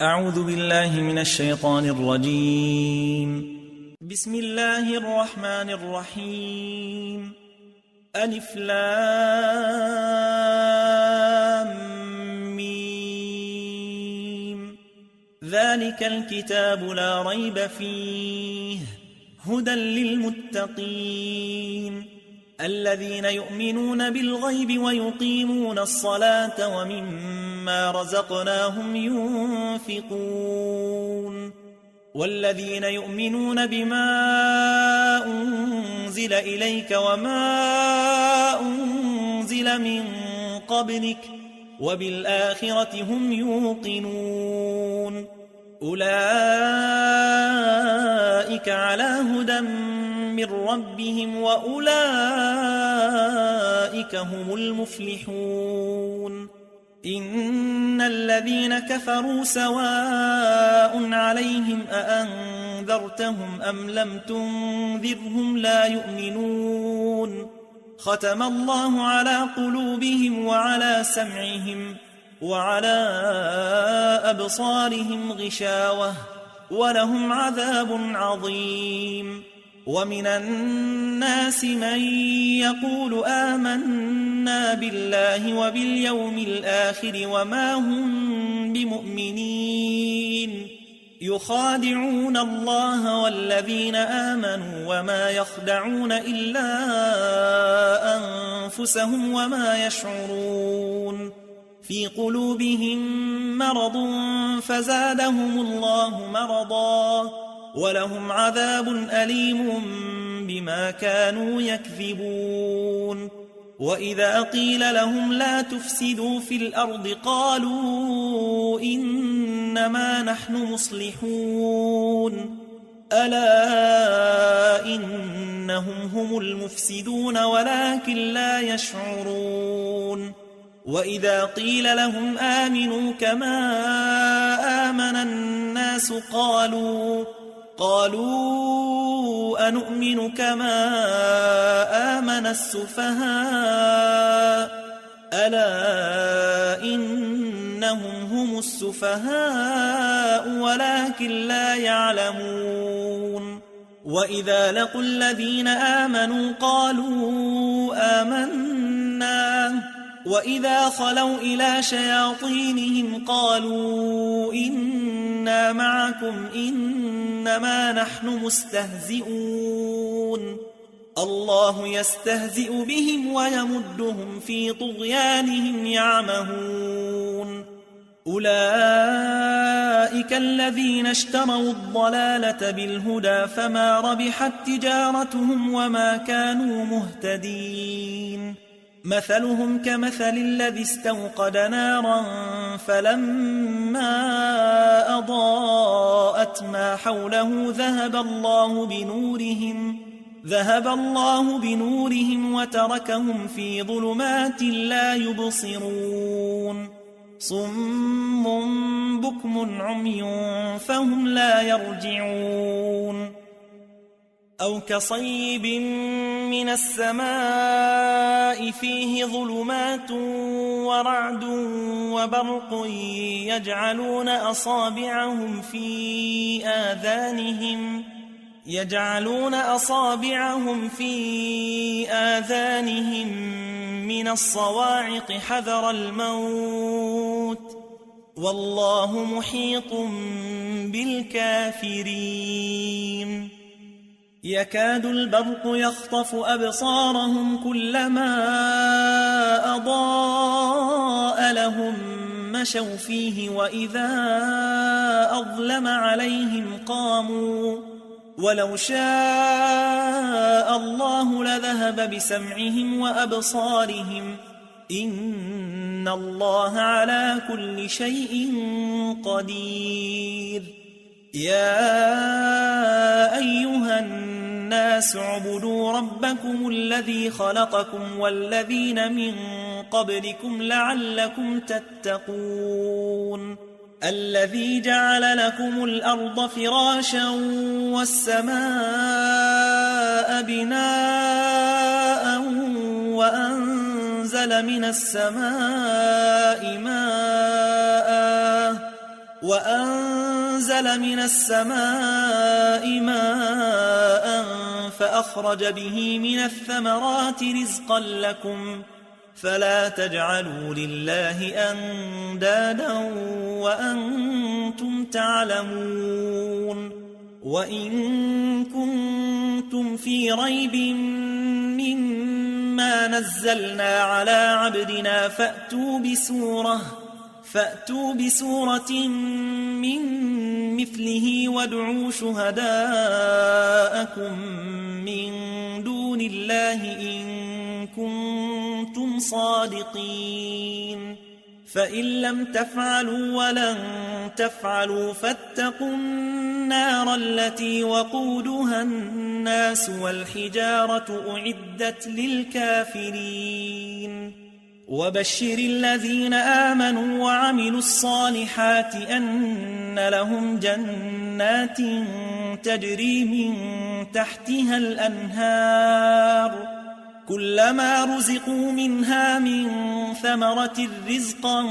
أعوذ بالله من الشيطان الرجيم. بسم الله الرحمن الرحيم. ألف لام ميم. ذلك الكتاب لا ريب فيه هدى للمتقين الذين يؤمنون بالغيب ويقيمون الصلاة ومما رزقناهم ينفقون والذين يؤمنون بما أنزل إليك وما أنزل من قبلك وبالآخرة هم يوقنون أولئك على هدى من ربهم وأولئك هم المفلحون إن الذين كفروا سواء عليهم أأنذرتهم أم لم تنذرهم لا يؤمنون ختم الله على قلوبهم وعلى سمعهم وعلى أبصارهم غشاوة ولهم عذاب عظيم ومن الناس من يقول آمنا بالله وباليوم الآخر وما هم بمؤمنين يخادعون الله والذين آمنوا وما يخدعون إلا أنفسهم وما يشعرون في قلوبهم مرض فزادهم الله مرضا ولهم عذاب أليم بما كانوا يكذبون وإذا قيل لهم لا تفسدوا في الأرض قالوا إنما نحن مصلحون ألا إنهم هم المفسدون ولكن لا يشعرون وإذا قيل لهم آمنوا كما آمن الناس قالوا أنؤمن كما آمن السفهاء ألا إنهم هم السفهاء ولكن لا يعلمون وإذا لقوا الذين آمنوا قالوا آمنا وإذا خلوا إلى شياطينهم قالوا إنا معكم إنما نحن مستهزئون الله يستهزئ بهم ويمدهم في طغيانهم يعمهون أولئك الذين اشتروا الضلالة بالهدى فما ربحت تجارتهم وما كانوا مهتدين مثلهم كمثل الذي استوقد نارا فلما أضاءت ما حوله ذهب الله بنورهم وتركهم في ظلمات لا يبصرون صم بكم عمي فهم لا يرجعون أو كصيب من السماء فيه ظلمات ورعد وبرق يجعلون أصابعهم في آذانهم من الصواعق حذر الموت والله محيط بالكافرين يكاد البرق يخطف أبصارهم كلما أضاء لهم مشوا فيه وإذا أظلم عليهم قاموا ولو شاء الله لذهب بسمعهم وأبصارهم إن الله على كل شيء قدير يا أيها الناس اعبدوا ربكم الذي خلقكم والذين من قبلكم لعلكم تتقون الذي جعل لكم الأرض فراشا والسماء بناء وأنزل من السماء ماء وأنزل من السماء ماء فأخرج به من الثمرات رزقا لكم فلا تجعلوا لله أندادا وأنتم تعلمون وإن كنتم في ريب مما نزلنا على عبدنا فأتوا بسورة من مثله وادعوا شهداءكم من دون الله إن كنتم صادقين فإن لم تفعلوا ولن تفعلوا فاتقوا النار التي وقودها الناس والحجارة أعدت للكافرين وبشر الذين آمنوا وعملوا الصالحات أن لهم جنات تجري من تحتها الأنهار كلما رزقوا منها من ثمرة رزقا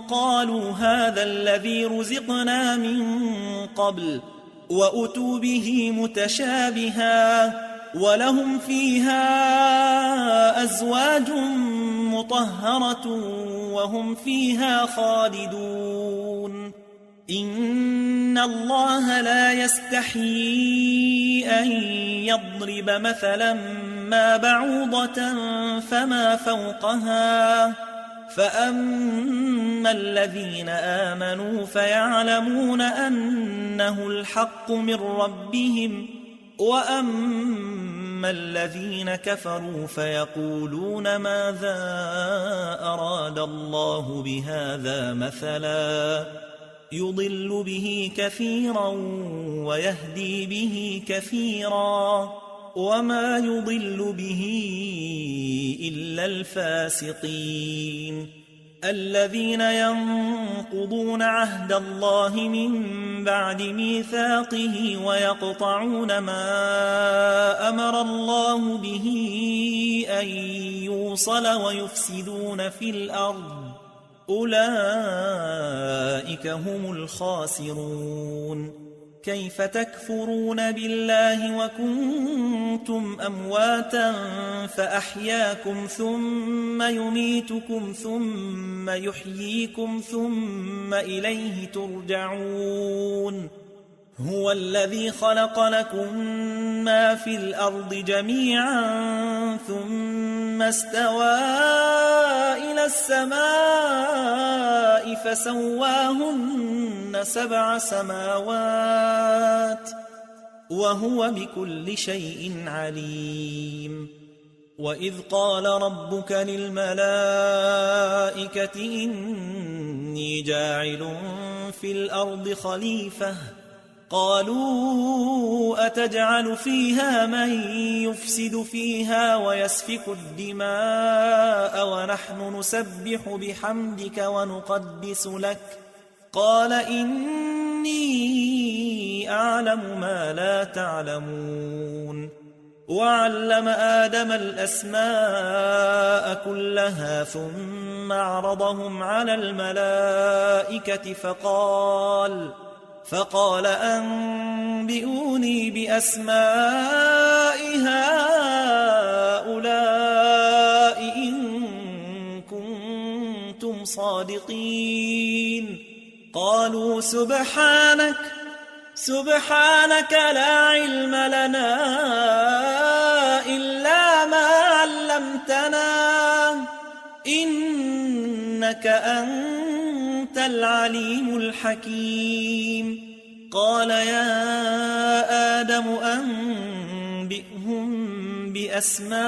قالوا هذا الذي رزقنا من قبل وأتوا به متشابها ولهم فيها أزواج مطهرة وهم فيها خالدون إن الله لا يستحيي أن يضرب مثلا ما بعوضة فما فوقها فأما الذين آمنوا فيعلمون أنه الحق من ربهم وأما الذين كفروا فيقولون ماذا أراد الله بهذا مثلا يضل به كثيرا ويهدي به كثيرا وما يضل به إلا الفاسقين الذين ينقضون عهد الله من بعد ميثاقه ويقطعون ما أمر الله به أن يوصل ويفسدون في الأرض أولئك هم الخاسرون كيف تكفرون بالله وكنتم أمواتا فأحياكم ثم يميتكم ثم يحييكم ثم إليه ترجعون هو الذي خلق لكم ما في الأرض جميعا ثم استوى إلى السماء فسواهن 7 سماوات وهو بكل شيء عليم وإذ قال ربك للملائكة إني جاعل في الأرض خليفة قالوا أتجعل فيها من يفسد فيها ويسفك الدماء ونحن نسبح بحمدك ونقدس لك قال إني أعلم ما لا تعلمون وعلم آدم الأسماء كلها ثم عرضهم على الملائكة فقال أنبئوني بأسماء هؤلاء إن كنتم صادقين قالوا سبحانك لا علم لنا إلا ما علمتنا إنك أنت العليم الحكيم قال يا آدم أنبئهم بأسمائهم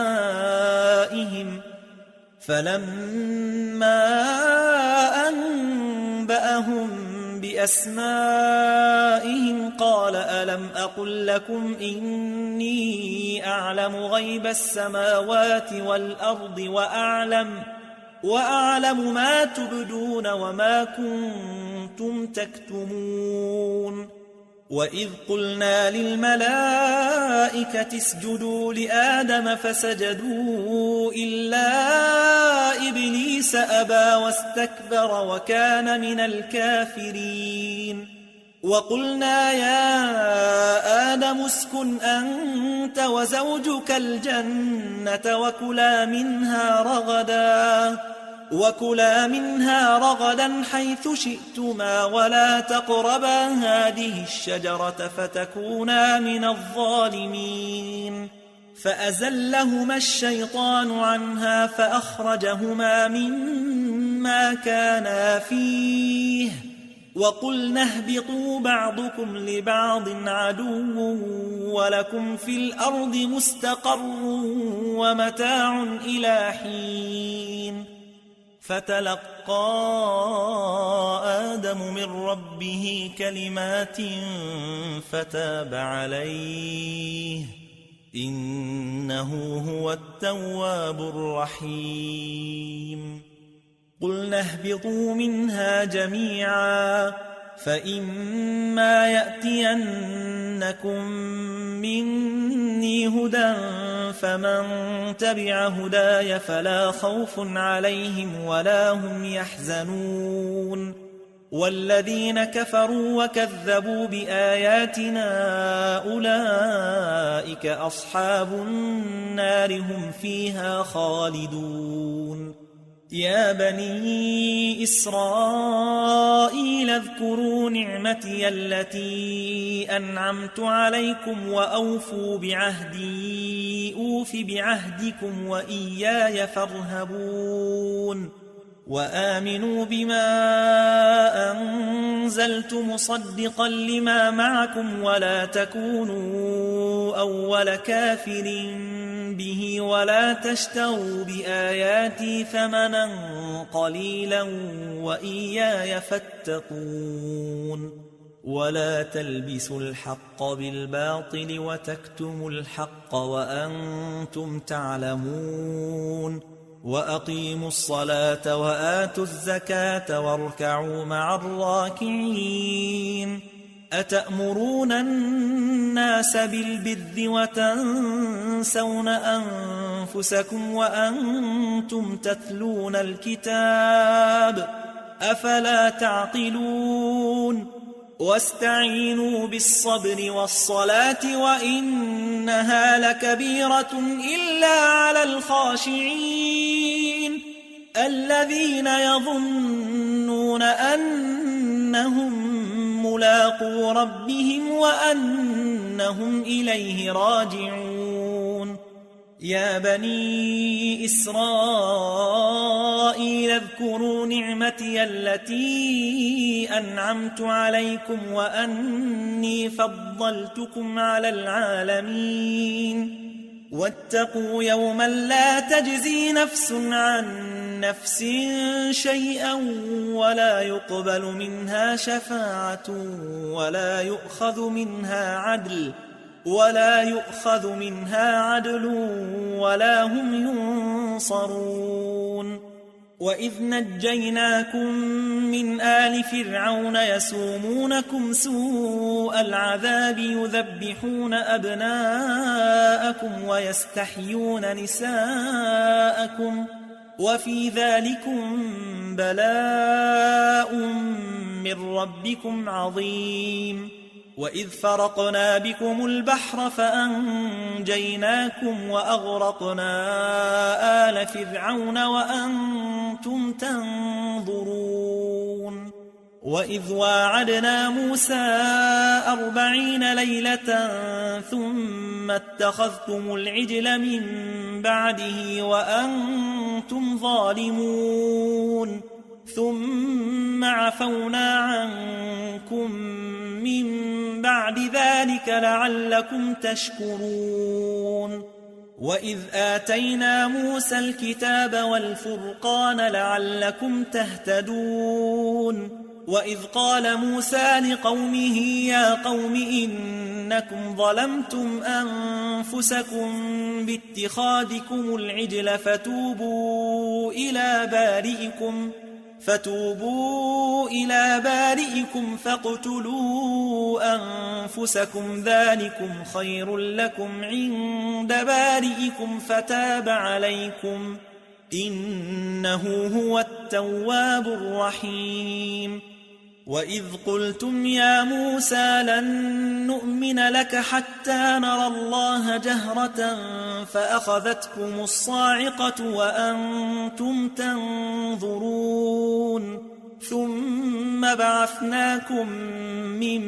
فلما أنبأهم بأسمائهم قال ألم أقل لكم إني أعلم غيب السماوات والأرض وأعلم ما تبدون وما كنتم تكتمون وإذ قلنا للملائكة اسجدوا لآدم فسجدوا إلا إبليس أبى واستكبر وكان من الكافرين وقلنا يا آدم اسكن أنت وزوجك الجنة وكلا منها رغدا حيث شئتما ولا تقربا هذه الشجرة فتكونا من الظالمين فأزلهما الشيطان عنها فأخرجهما مما كانا فيه وقلنا اهبطوا بعضكم لبعض عدو ولكم في الأرض مستقر ومتاع إلى حين فتلقى آدم من ربه كلمات فتاب عليه إنه هو التواب الرحيم قلنا اهبطوا منها جميعا فإما يأتينكم مني هدى فمن تبع هداي فلا خوف عليهم ولا هم يحزنون والذين كفروا وكذبوا بآياتنا أولئك أصحاب النار هم فيها خالدون يا بني إسرائيل اذكروا نعمتي التي أنعمت عليكم وأوفوا بعهدي أوف بعهدكم وإياي فارهبون وآمنوا بما أنزلت مصدقا لما معكم ولا تكونوا أول كافر به ولا تشتروا بآياتي ثمنا قليلا وإياي فاتقون ولا تلبسوا الحق بالباطل وتكتموا الحق وأنتم تعلمون وأقيموا الصلاة وآتوا الزكاة واركعوا مع الراكعين أتأمرون الناس بالبر وتنسون أنفسكم وأنتم تتلون الكتاب أفلا تعقلون واستعينوا بالصبر والصلاة وإنها لكبيرة إلا على الخاشعين الذين يظنون أنهم ملاقو ربهم وأنهم إليه راجعون يا بني إسرائيل اذكروا نعمتي التي أنعمت عليكم وأني فضلتكم على العالمين واتقوا يوما لا تجزي نفس عن نفس شيئا ولا يقبل منها شفاعة ولا يؤخذ منها عدل ولا هم ينصرون وإذ نجيناكم من آل فرعون يسومونكم سوء العذاب يذبحون أبناءكم ويستحيون نساءكم وفي ذلكم بلاء من ربكم عظيم وإذ فرقنا بكم البحر فأنجيناكم وأغرقنا آل فرعون وأنتم تنظرون وإذ واعدنا موسى 40 ليلة ثم اتخذتم العجل من بعده وأنتم ظالمون ثم عفونا عنكم من بعد ذلك لعلكم تشكرون وإذ آتينا موسى الكتاب والفرقان لعلكم تهتدون وإذ قال موسى لقومه يا قوم إنكم ظلمتم أنفسكم باتخاذكم العجل فتوبوا إلى بارئكم فاقتلوا أنفسكم ذلكم خير لكم عند بارئكم فتاب عليكم إنه هو التواب الرحيم وإذ قلتم يا موسى لن نؤمن لك حتى نرى الله جهرة فأخذتكم الصاعقة وأنتم تنظرون ثم بعثناكم من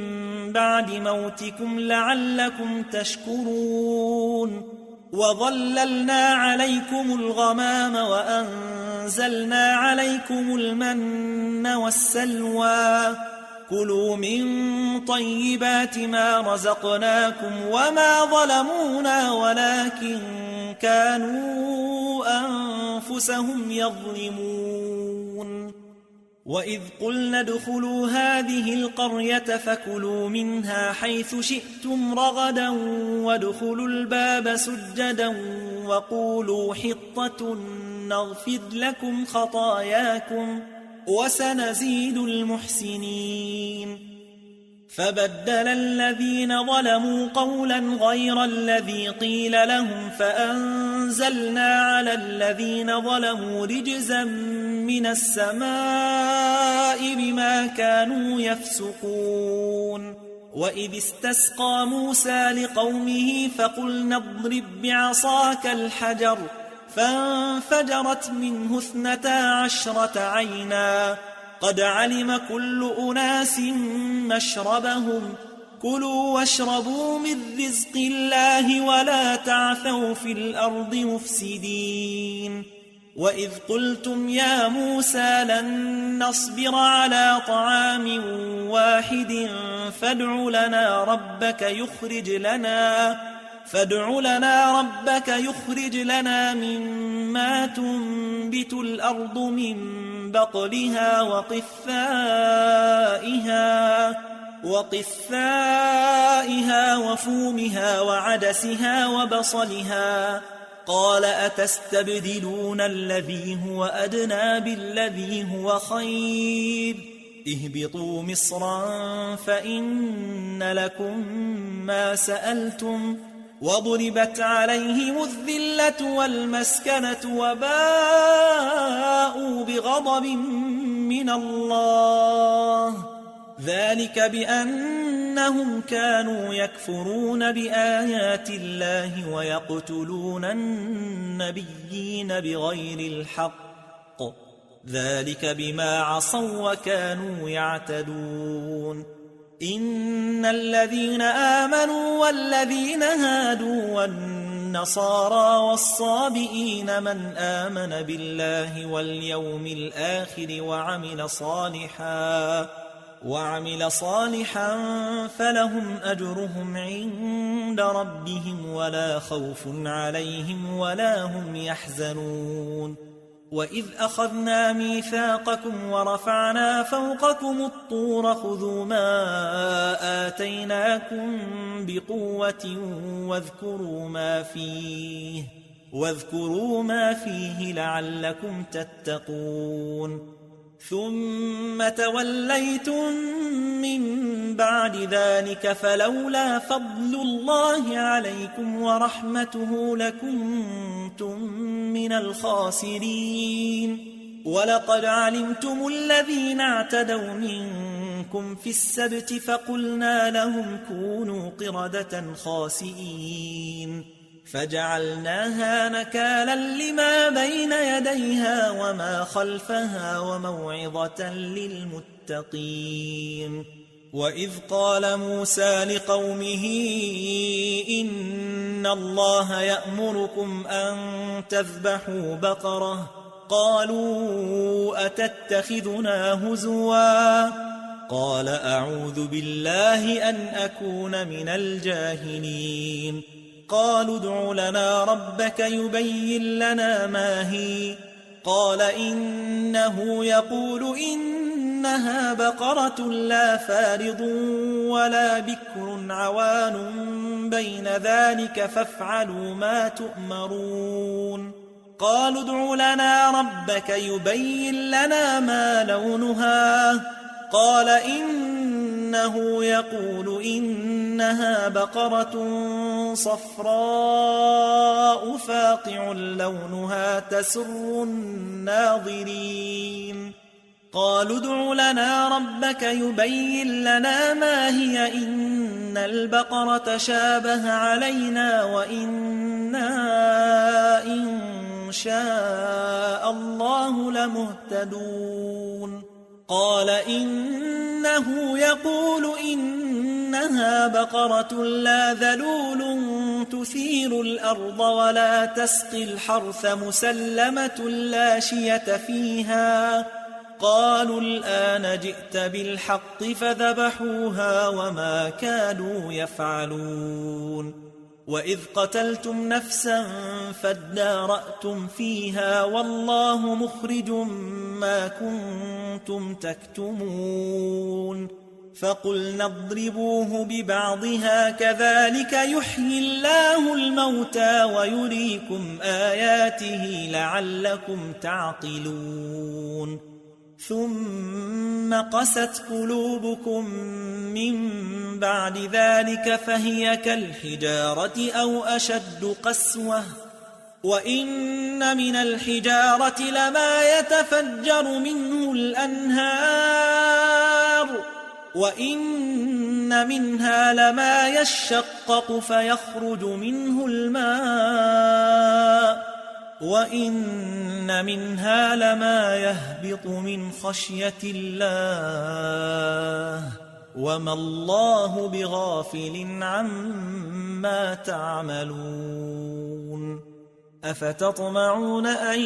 بعد موتكم لعلكم تشكرون وظللنا عليكم الغمام وأنزلنا عليكم المن والسلوى كلوا من طيبات ما رزقناكم وما ظلمونا ولكن كانوا أنفسهم يظلمون وإذ قلنا ادخلوا هذه القرية فكلوا منها حيث شئتم رغدا وادخلوا الباب سجدا وقولوا حطة نغفر لكم خطاياكم وسنزيد المحسنين فبدل الذين ظلموا قولا غير الذي قيل لهم فأنزلنا على الذين ظلموا رجزا من السماء بما كانوا يفسقون وإذ استسقى موسى لقومه فقلنا اضرب بعصاك الحجر فانفجرت منه 12 عينا قد علم كل أناس مشربهم كلوا واشربوا من رزق الله ولا تعثوا في الأرض مفسدين وإذ قلتم يا موسى لن نصبر على طعام واحد فادع لنا ربك يخرج لنا مما تنبت الأرض من بقلها وقثائها وفومها وعدسها وبصلها قال أتستبدلون الذي هو أدنى بالذي هو خير اهبطوا مصرا فإن لكم ما سألتم وضربت عليهم الذلة والمسكنة وباءوا بغضب من الله ذلك بأنهم كانوا يكفرون بآيات الله ويقتلون النبيين بغير الحق ذلك بما عصوا وكانوا يعتدون إن الذين آمنوا والذين هادوا والنصارى والصابئين من آمن بالله واليوم الآخر وعمل صالحا فلهم أجرهم عند ربهم ولا خوف عليهم ولا هم يحزنون وإذ أخذنا ميثاقكم ورفعنا فوقكم الطور خذوا ما آتيناكم بقوة واذكروا ما فيه لعلكم تتقون ثم توليتم من بعد ذلك فلولا فضل الله عليكم ورحمته لكنتم من الخاسرين ولقد علمتم الذين اعتدوا منكم في السبت فقلنا لهم كونوا قردة خاسئين فجعلناها نكالا لما بين يديها وما خلفها وموعظة للمتقين وإذ قال موسى لقومه إن الله يأمركم أن تذبحوا بقرة قالوا أتتخذنا هزوا قال أعوذ بالله أن أكون من الجاهلين قالوا ادع لنا ربك يبين لنا ما هي قال إنه يقول إنها بقرة لا فارض ولا بكر عوان بين ذلك فافعلوا ما تؤمرون قالوا ادع لنا ربك يبين لنا ما لونها قال إنه يقول إنها بقرة صفراء فاقع لونها تسر الناظرين قالوا ادع لنا ربك يبين لنا ما هي إن البقرة شابه علينا وإنا إن شاء الله لمهتدون قال إنه يقول إنها بقرة لا ذلول تثير الأرض ولا تسقي الحرث مسلمة لا شية فيها قالوا الآن جئت بالحق فذبحوها وما كانوا يفعلون وإذ قتلتم نفسا فادارأتم فيها والله مخرج ما كنتم تكتمون فقلنا اضربوه ببعضها كذلك يحيي الله الموتى ويريكم آياته لعلكم تعقلون ثم قست قلوبكم من بعد ذلك فهي كالحجارة أو أشد قسوة وإن من الحجارة لما يتفجر منه الأنهار وإن منها لما يشقق فيخرج منه الماء وإن منها لما يهبط من خشية الله وما الله بغافل عما تعملون أفتطمعون أن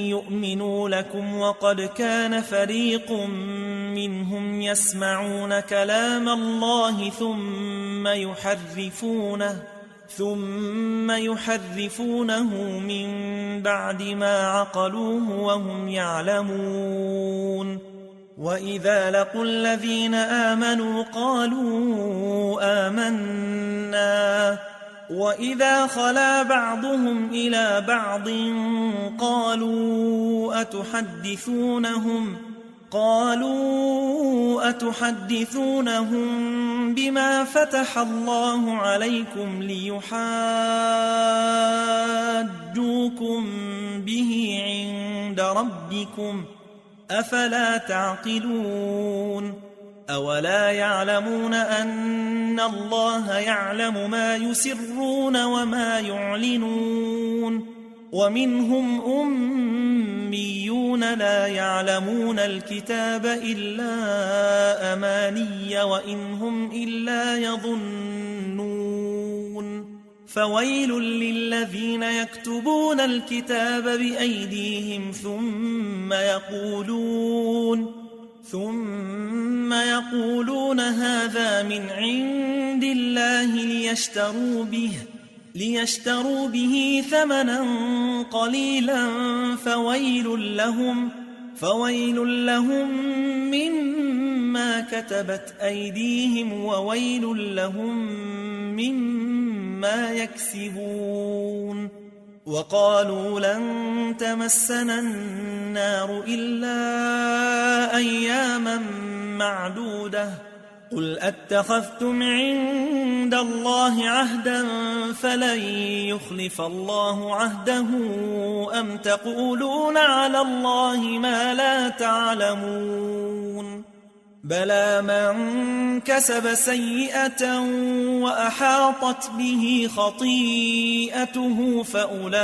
يؤمنوا لكم وقد كان فريق منهم يسمعون كلام الله ثم يحرفونه من بعد ما عقلوه وهم يعلمون وإذا لقوا الذين آمنوا قالوا آمنا وإذا خلا بعضهم إلى بعض قالوا أتحدثونهم بما فتح الله عليكم ليحاجوكم به عند ربكم أفلا تعقلون أولا يعلمون أن الله يعلم ما يسرون وما يعلنون ومنهم أميون لا يعلمون الكتاب إلا أماني وإن هم إلا يظنون فويل للذين يكتبون الكتاب بأيديهم ثم يقولون هذا من عند الله ليشتروا به ثمنا قليلا فويل لهم مما كتبت أيديهم وويل لهم مما يكسبون وقالوا لن تمسنا النار إلا أياما معدودة قل أتخذتم عند الله عهدا فلن يخلف الله عهده أم تقولون على الله ما لا تعلمون بلى من كسب سيئة وأحاطت به خطيئته فأولئك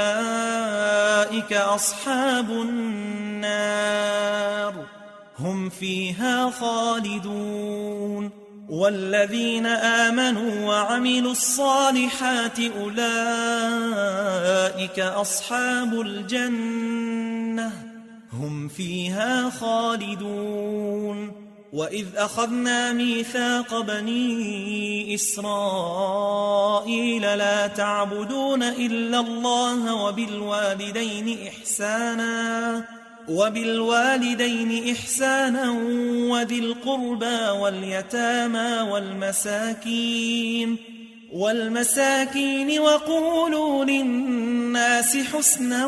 أصحاب النار هم فيها خالدون والذين آمنوا وعملوا الصالحات أولئك أصحاب الجنة هم فيها خالدون وإذ أخذنا ميثاق بني إسرائيل لا تعبدون إلا الله وبالوالدين إحسانا وذي القربى واليتامى والمساكين والمساكين وقولوا للناس حسنا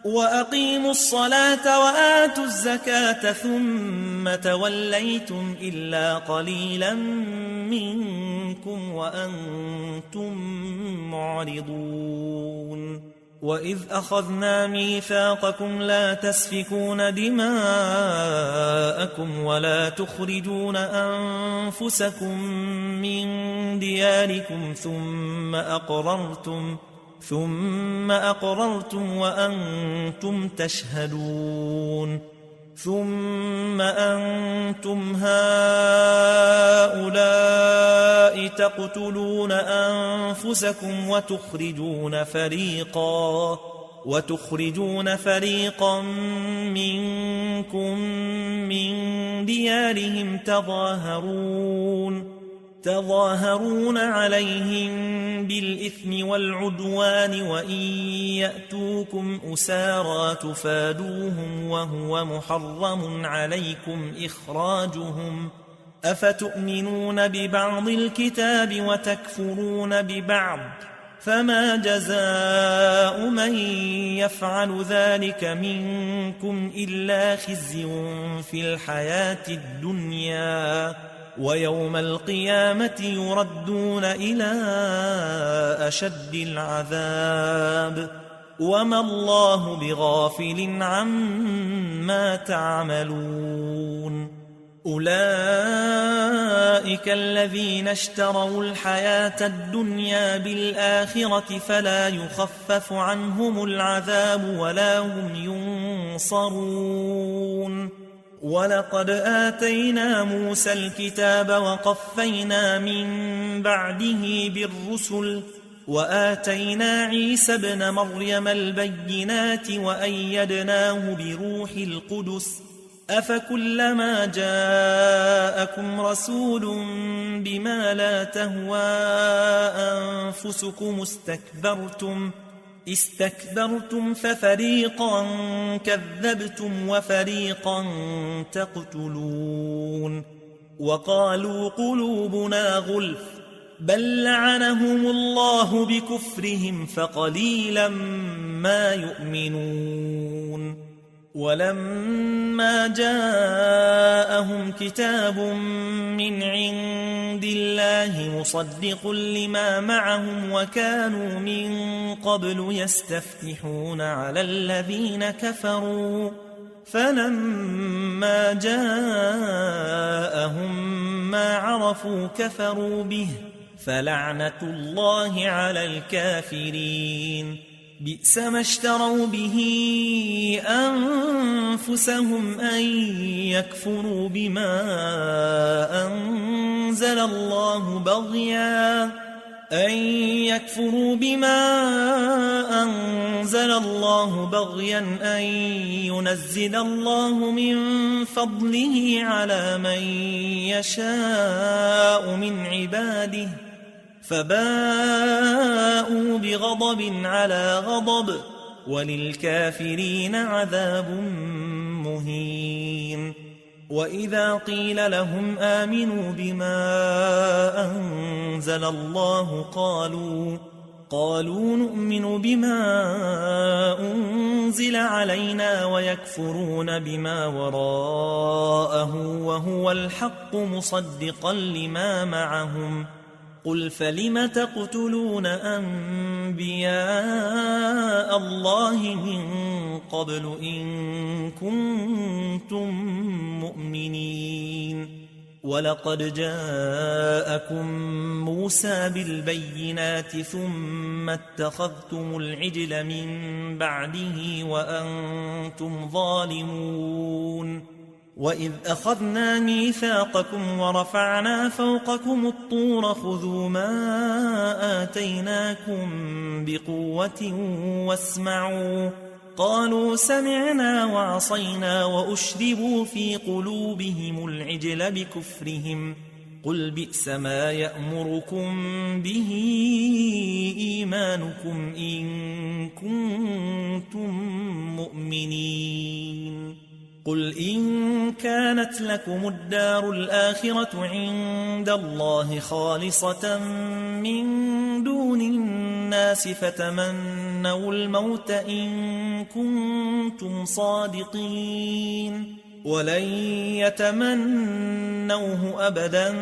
وأقيموا الصلاة وآتوا الزكاة ثم توليتم إلا قليلا منكم وأنتم معرضون وإذ أخذنا ميثاقكم لا تسفكون دماءكم ولا تخرجون أنفسكم من دياركم ثم أقررتم وأنتم تشهدون ثم أنتم هؤلاء تقتلون أنفسكم وتخرجون فريقا منكم من ديارهم تظاهرون عليهم بالإثم والعدوان وإن يأتوكم أسارى تفادوهم وهو محرم عليكم إخراجهم أفتؤمنون ببعض الكتاب وتكفرون ببعض فما جزاء من يفعل ذلك منكم إلا خزي في الحياة الدنيا ويوم القيامة يردون إلى أشد العذاب وما الله بغافل عما تعملون أولئك الذين اشتروا الحياة الدنيا بالآخرة فلا يخفف عنهم العذاب ولا هم ينصرون ولقد آتينا موسى الكتاب وقفينا من بعده بالرسل وآتينا عيسى ابن مريم البينات وأيدناه بروح القدس أفكلما جاءكم رسول بما لا تهوى أنفسكم استكبرتم ففريقا كذبتم وفريقا تقتلون وقالوا قلوبنا غلف بل لعنهم الله بكفرهم فقليلا ما يؤمنون ولما جاءهم كتاب من عند الله مصدق لما معهم وكانوا من قبل يستفتحون على الذين كفروا فلما جاءهم ما عرفوا كفروا به فلعنة الله على الكافرين بئس ما اشتروا به أنفسهم أن يكفروا بما أنزل الله بغيا أن ينزل الله من فضله على من يشاء من عباده فباءوا بغضب على غضب وللكافرين عذاب مهين وإذا قيل لهم آمنوا بما أنزل الله قالوا نؤمن بما أنزل علينا ويكفرون بما وراءه وهو الحق مصدقا لما معهم قل فلم تقتلون أنبياء الله من قبل إن كنتم مؤمنين ولقد جاءكم موسى بالبينات ثم اتخذتم العجل من بعده وأنتم ظالمون وإذ أخذنا ميثاقكم ورفعنا فوقكم الطور خذوا ما آتيناكم بقوة واسمعوا قالوا سمعنا وعصينا وأشربوا في قلوبهم العجل بكفرهم قل بئس ما يأمركم به إيمانكم إن كنتم مؤمنين قل إن كانت لكم الدار الآخرة عند الله خالصة من دون الناس فتمنوا الموت إن كنتم صادقين ولن يتمنوه أبدا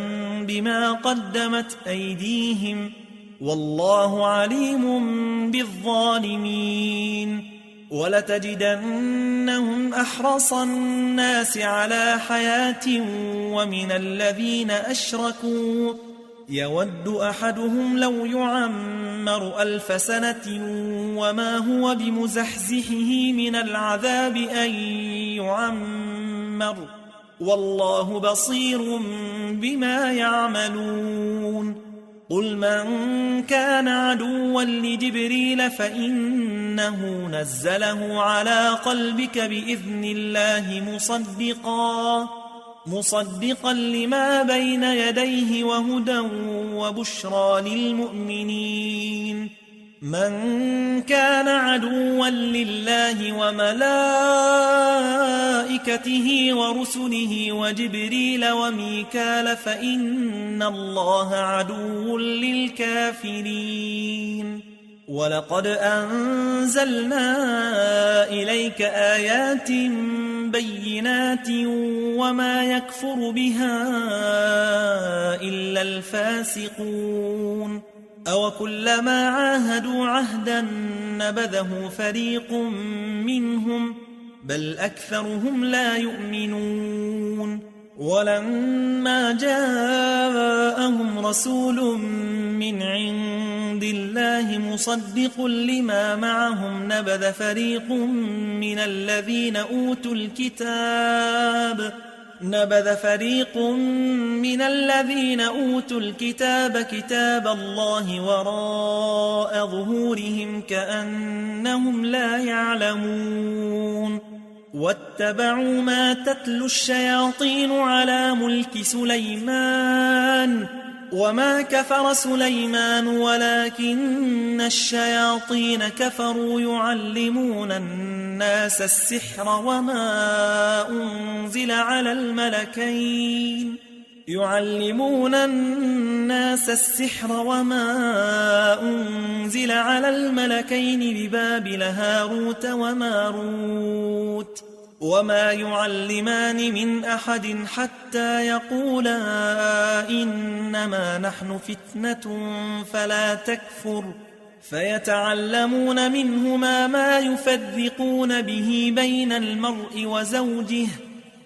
بما قدمت أيديهم والله عليم بالظالمين ولتجدنهم أحرص الناس على حياة ومن الذين أشركوا يود أحدهم لو يعمر 1000 سنة وما هو بمزحزحه من العذاب أن يعمر والله بصير بما يعملون قل من كان عدوا لجبريل فإنه نزله على قلبك بإذن الله مصدقا لما بين يديه وهدى وبشرى للمؤمنين من كان عدوا لله وملائكته ورسله وجبريل وميكال فإن الله عدو للكافرين ولقد أنزلنا إليك آيات بينات وما يكفر بها إلا الفاسقون أو كلما عاهدوا عهدا نبذه فريق منهم بل أكثرهم لا يؤمنون ولما جاءهم رسول من عند الله مصدق لما معهم نبذ فريق من الذين أوتوا الكتاب كتاب الله وراء ظهورهم كأنهم لا يعلمون واتبعوا ما تتلو الشياطين على ملك سليمان وما كفر سليمان ولكن الشياطين كفروا يعلمون الناس السحر وما أنزل على الملكين ببابل هاروت وماروت وما يعلمان من أحد حتى يقولا إنما نحن فتنة فلا تكفر فيتعلمون منهما ما يفرقون به بين المرء وزوجه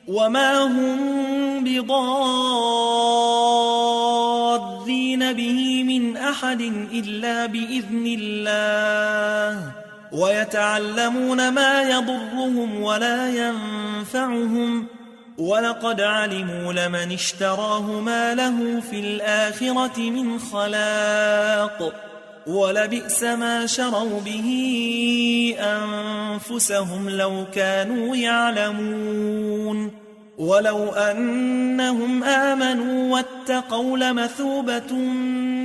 وما هم بضارين به من أحد إلا بإذن الله ويتعلمون ما يضرهم ولا ينفعهم ولقد علموا لمن اشتراه ما له في الآخرة من خلاق ولبئس ما شروا به أنفسهم لو كانوا يعلمون ولو أنهم آمنوا واتقوا لمثوبة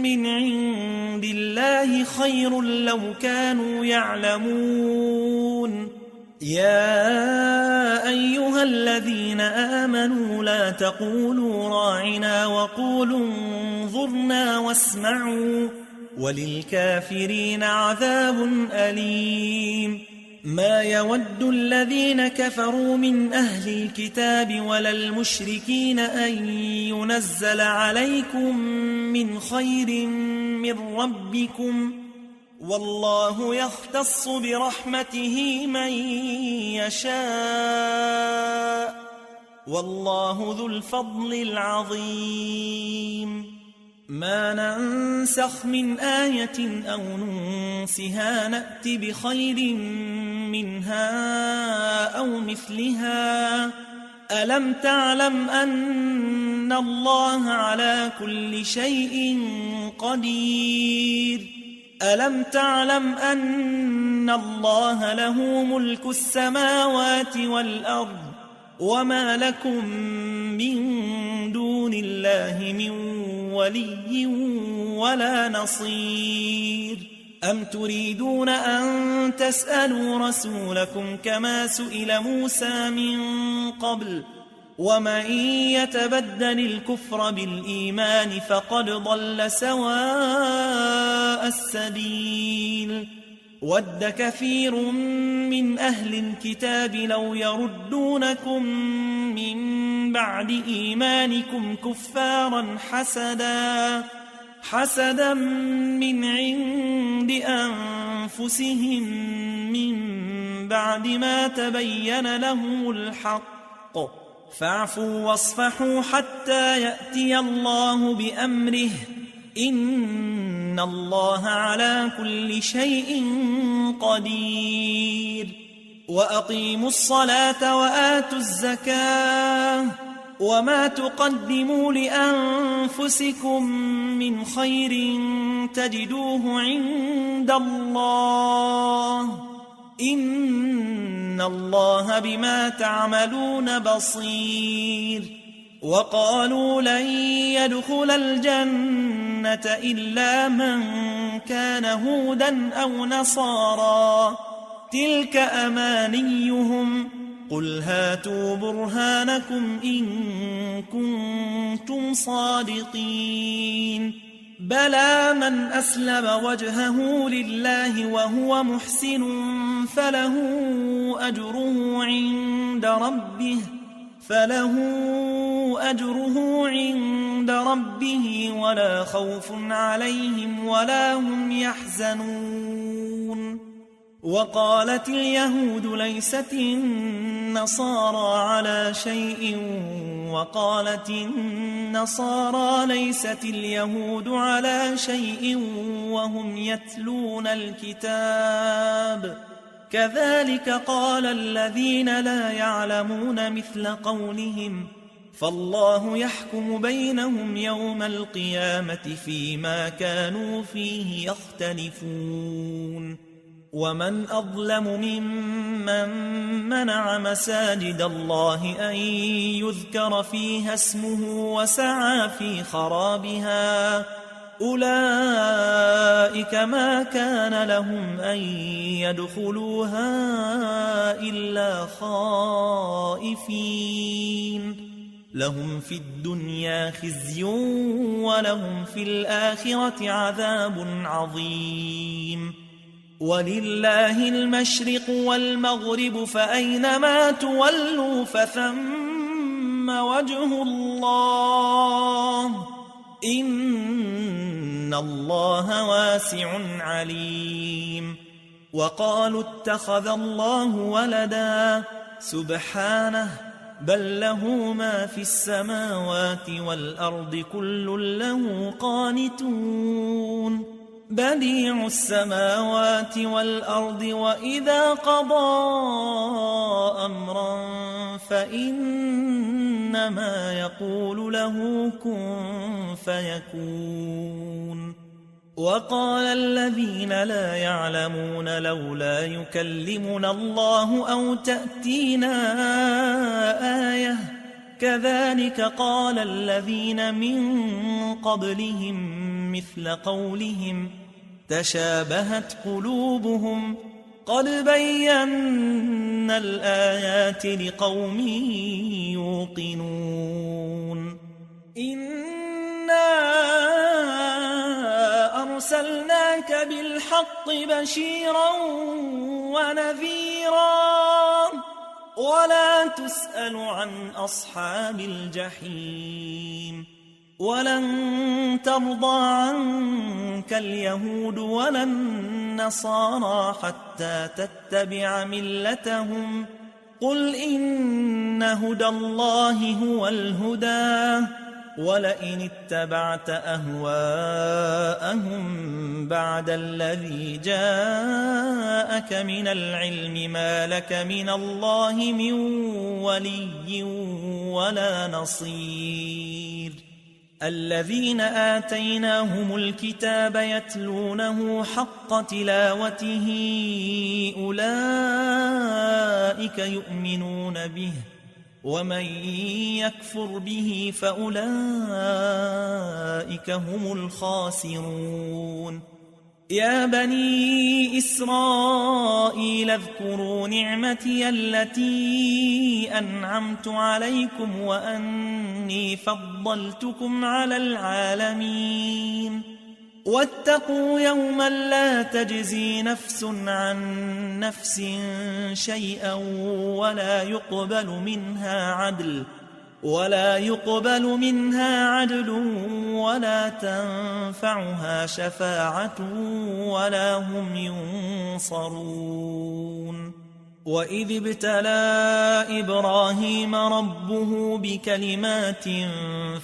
من عند الله خير لو كانوا يعلمون يا أيها الذين آمنوا لا تقولوا راعنا وقولوا انظرنا واسمعوا وللكافرين عذاب أليم ما يود الذين كفروا من أهل الكتاب ولا المشركين أن ينزل عليكم من خير من ربكم والله يختص برحمته من يشاء والله ذو الفضل العظيم ما ننسخ من آية أو ننسها نأت بخير منها أو مثلها ألم تعلم أن الله على كل شيء قدير ألم تعلم أن الله له ملك السماوات والأرض وما لكم من دون الله من ولي ولا نصير أم تريدون أن تسألوا رسولكم كما سئل موسى من قبل ومن يتبدل الكفر بالإيمان فقد ضل سواء السبيل ود كثير من أهل الكتاب لو يردونكم من بعد إيمانكم كفارا حسدا من عند أنفسهم من بعد ما تبين لهم الحق فاعفوا واصفحوا حتى يأتي الله بأمره إن الله على كل شيء قدير وأقيموا الصلاة وآتوا الزكاة وما تقدموا لأنفسكم من خير تجدوه عند الله إن الله بما تعملون بصير وقالوا لن يدخل الجنة إلا من كان هودا أو نصارى تلك أمانيهم قل هاتوا برهانكم إن كنتم صادقين بلى من أسلم وجهه لله وهو محسن فله أجره عند ربه ولا خوف عليهم ولا هم يحزنون وقالت اليهود ليست النصارى على شيء وقالت النصارى ليست اليهود على شيء وهم يتلون الكتاب كذلك قال الذين لا يعلمون مثل قولهم فالله يحكم بينهم يوم القيامة فيما كانوا فيه يختلفون ومن أظلم ممن منع مساجد الله أن يذكر فيها اسمه وسعى في خرابها أولئك ما كان لهم أن يدخلوها إلا خائفين لهم في الدنيا خزي ولهم في الآخرة عذاب عظيم ولله المشرق والمغرب فأينما تولوا فثم وجه الله إن الله واسع عليم وقالوا اتخذ الله ولدا سبحانه بل له ما في السماوات والأرض كل له قانتون بديع السماوات والأرض وإذا قضى أمرا فإنما يقول له كن فيكون وقال الذين لا يعلمون لولا يكلمنا الله أو تأتينا آية كذلك قال الذين من قبلهم مثل قولهم تشابهت قلوبهم قد بينا الآيات لقوم يوقنون إنا أرسلناك بالحق بشيرا ونذيرا ولا تسأل عن أصحاب الجحيم ولن ترضى عنك اليهود ولا النصارى حتى تتبع ملتهم قل إن هدى الله هو الهدى ولئن اتبعت أهواءهم بعد الذي جاءك من العلم ما لك من الله من ولي ولا نصير الذين آتيناهم الكتاب يتلونه حق تلاوته أولئك يؤمنون به ومن يكفر به فأولئك هم الخاسرون يا بني إسرائيل اذكروا نعمتي التي أنعمت عليكم وأني فضلتكم على العالمين واتقوا يوما لا تجزي نفس عن نفس شيئا ولا يقبل منها عدل ولا تنفعها شفاعة ولا هم ينصرون وإذ ابتلى إبراهيم ربه بكلمات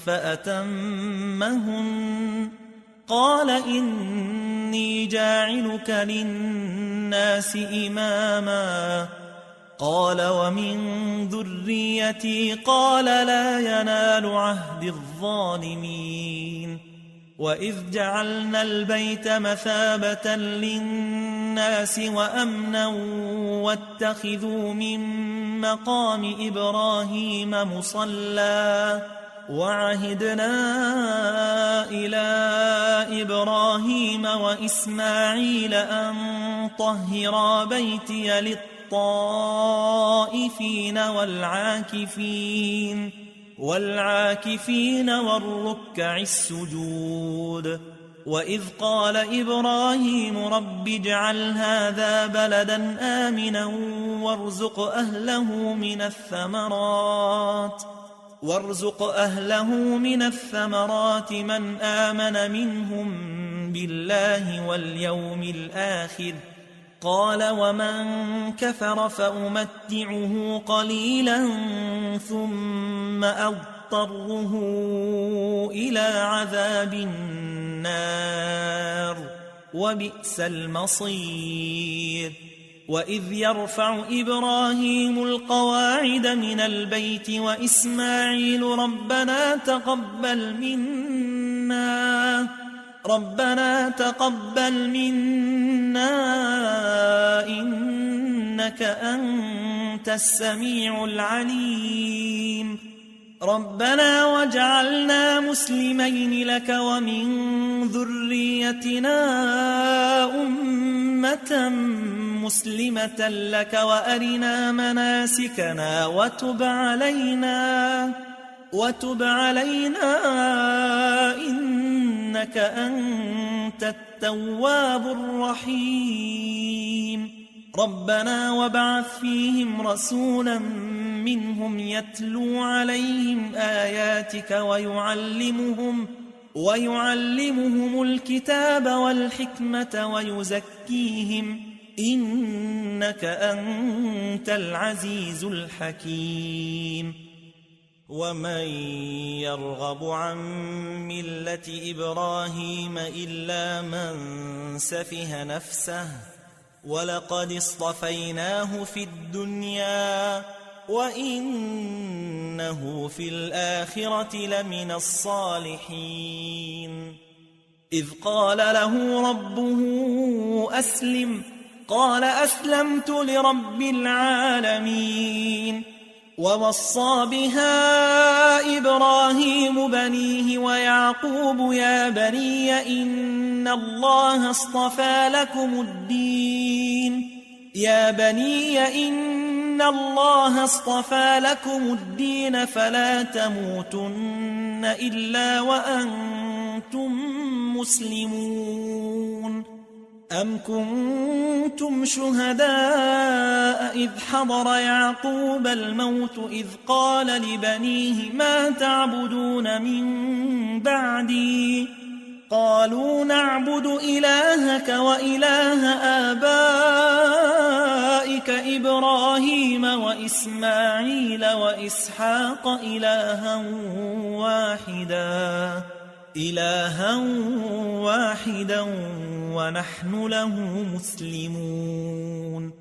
فأتمهن قال إني جاعلك للناس إماما قال ومن ذريتي قال لا ينال عهد الظالمين وإذ جعلنا البيت مثابة للناس وأمنا واتخذوا من مقام إبراهيم مصلى وعهدنا إلى إبراهيم وإسماعيل أن طهرا بيتي للطائفين والعاكفين والركع السجود وإذ قال إبراهيم رب اجعل هذا بلدا آمنا وارزق أهله من الثمرات من آمن منهم بالله واليوم الآخر قال ومن كفر فأمتعه قليلا ثم أضطره إلى عذاب النار وبئس المصير وإذ يرفع إبراهيم القواعد من البيت وإسماعيل ربنا تقبل منا إنك أنت السميع العليم ربنا واجعلنا مسلمين لك ومن ذريتنا أمة مسلمة لك وأرنا مناسكنا وتب علينا إنك أنت التواب الرحيم ربنا وابعث فيهم رسولا منهم يتلو عليهم آياتك ويعلمهم الكتاب والحكمة ويزكيهم إنك أنت العزيز الحكيم ومن يرغب عن ملة إبراهيم إلا من سفه نفسه ولقد اصطفيناه في الدنيا وإنه في الآخرة لمن الصالحين إذ قال له ربه أسلم قال أسلمت لرب العالمين ووصى بها إبراهيم بنيه ويعقوب يا بني إن الله اصطفى لكم الدين فلا تموتن إلا وأنتم مسلمون أم كنتم شهداء إذ حضر يعقوب الموت إذ قال لبنيه ما تعبدون من بعدي قالوا نعبد إلهك وإله آبائك إبراهيم وإسماعيل وإسحاق إلها واحدا ونحن له مسلمون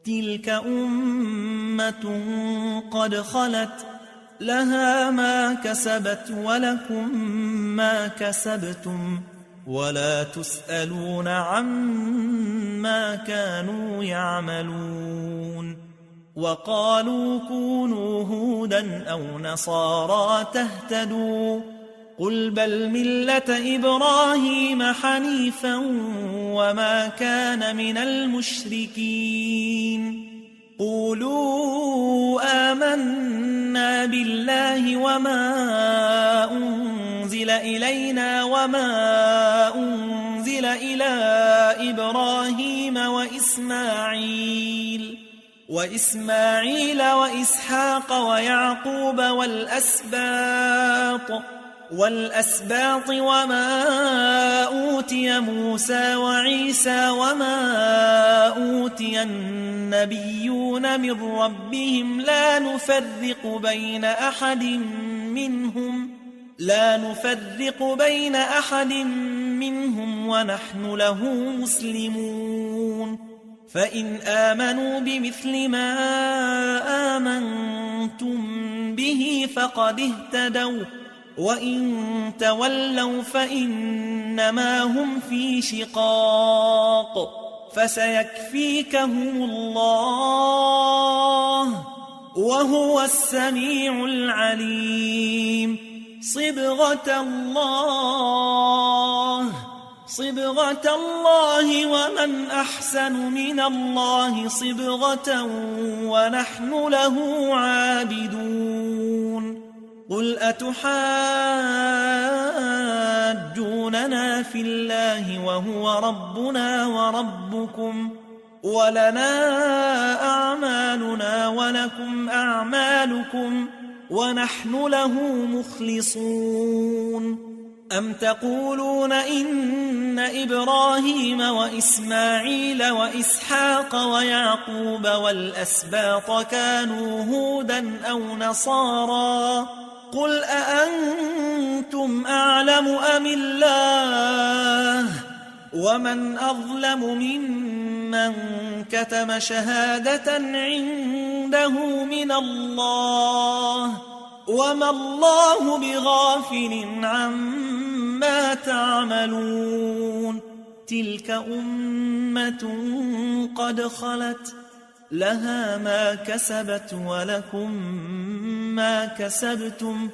تلك أمة قد خلت لها ما كسبت ولكم ما كسبتم ولا تسألون عما كانوا يعملون وقالوا كونوا هودا أو نصارى تهتدوا قل بل ملة إبراهيم حنيفا وما كان من المشركين قولوا آمنا بالله وما أنزل إلينا وما أنزل إلى إبراهيم وإسماعيل وإسحاق ويعقوب والأسباط وما أوتي موسى وعيسى وما أوتي النبيون من ربهم لا نفرق بين أحد منهم ونحن له مسلمون فإن آمنوا بمثل ما آمنتم به فقد اهتدوا وإن تولوا فإنما هم في شقاق فسيكفيكهم الله وهو السميع العليم صبغة الله ومن أحسن من الله صبغة ونحن له عابدون قل أتحاجوننا في الله وهو ربنا وربكم ولنا أعمالنا ولكم أعمالكم ونحن له مخلصون أم تقولون إن إبراهيم وإسماعيل وإسحاق ويعقوب والأسباط كانوا هودا أو نصارى قل أأنتم أعلم أم الله ومن أظلم ممن كتم شهادة عنده من الله وما الله بغافل عما تعملون تلك أمة قد خلت لها ما كسبت ولكم ما كسبتم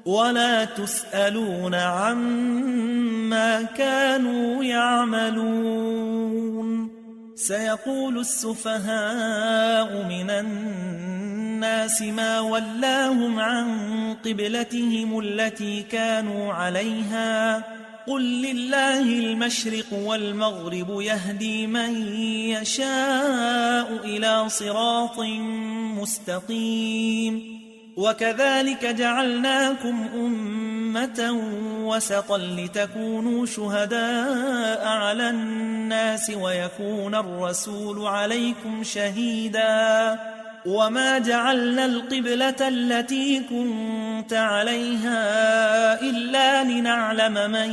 ولا تسألون عما كانوا يعملون سيقول السفهاء من الناس ما ولاهم عن قبلتهم التي كانوا عليها قل لله المشرق والمغرب يهدي من يشاء إلى صراط مستقيم وكذلك جعلناكم أمة وسطا لتكونوا شهداء على الناس ويكون الرسول عليكم شهيدا وما جعلنا القبلة التي كنت عليها إلا لنعلم من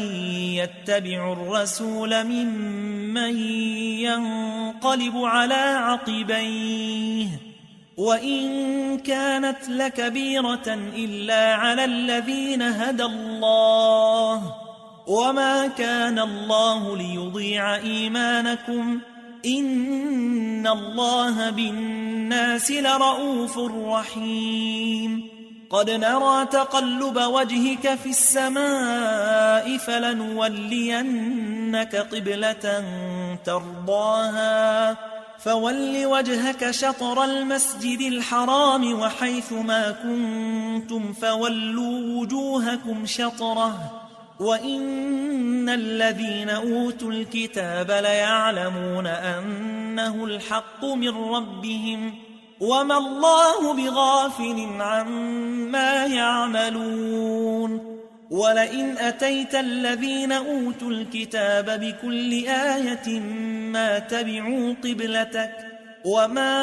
يتبع الرسول ممن ينقلب على عقبيه وإن كانت لكبيرة إلا على الذين هدى الله وما كان الله ليضيع إيمانكم إن الله بالناس لرؤوف رحيم قد نرى تقلب وجهك في السماء فلنولينك قبلة ترضاها فول وجهك شطر المسجد الحرام وحيث ما كنتم فولوا وجوهكم شطره وإن الذين أوتوا الكتاب ليعلمون أنه الحق من ربهم وما الله بغافل عما يعملون ولئن أتيت الذين أوتوا الكتاب بكل آية ما تبعوا قبلتك وما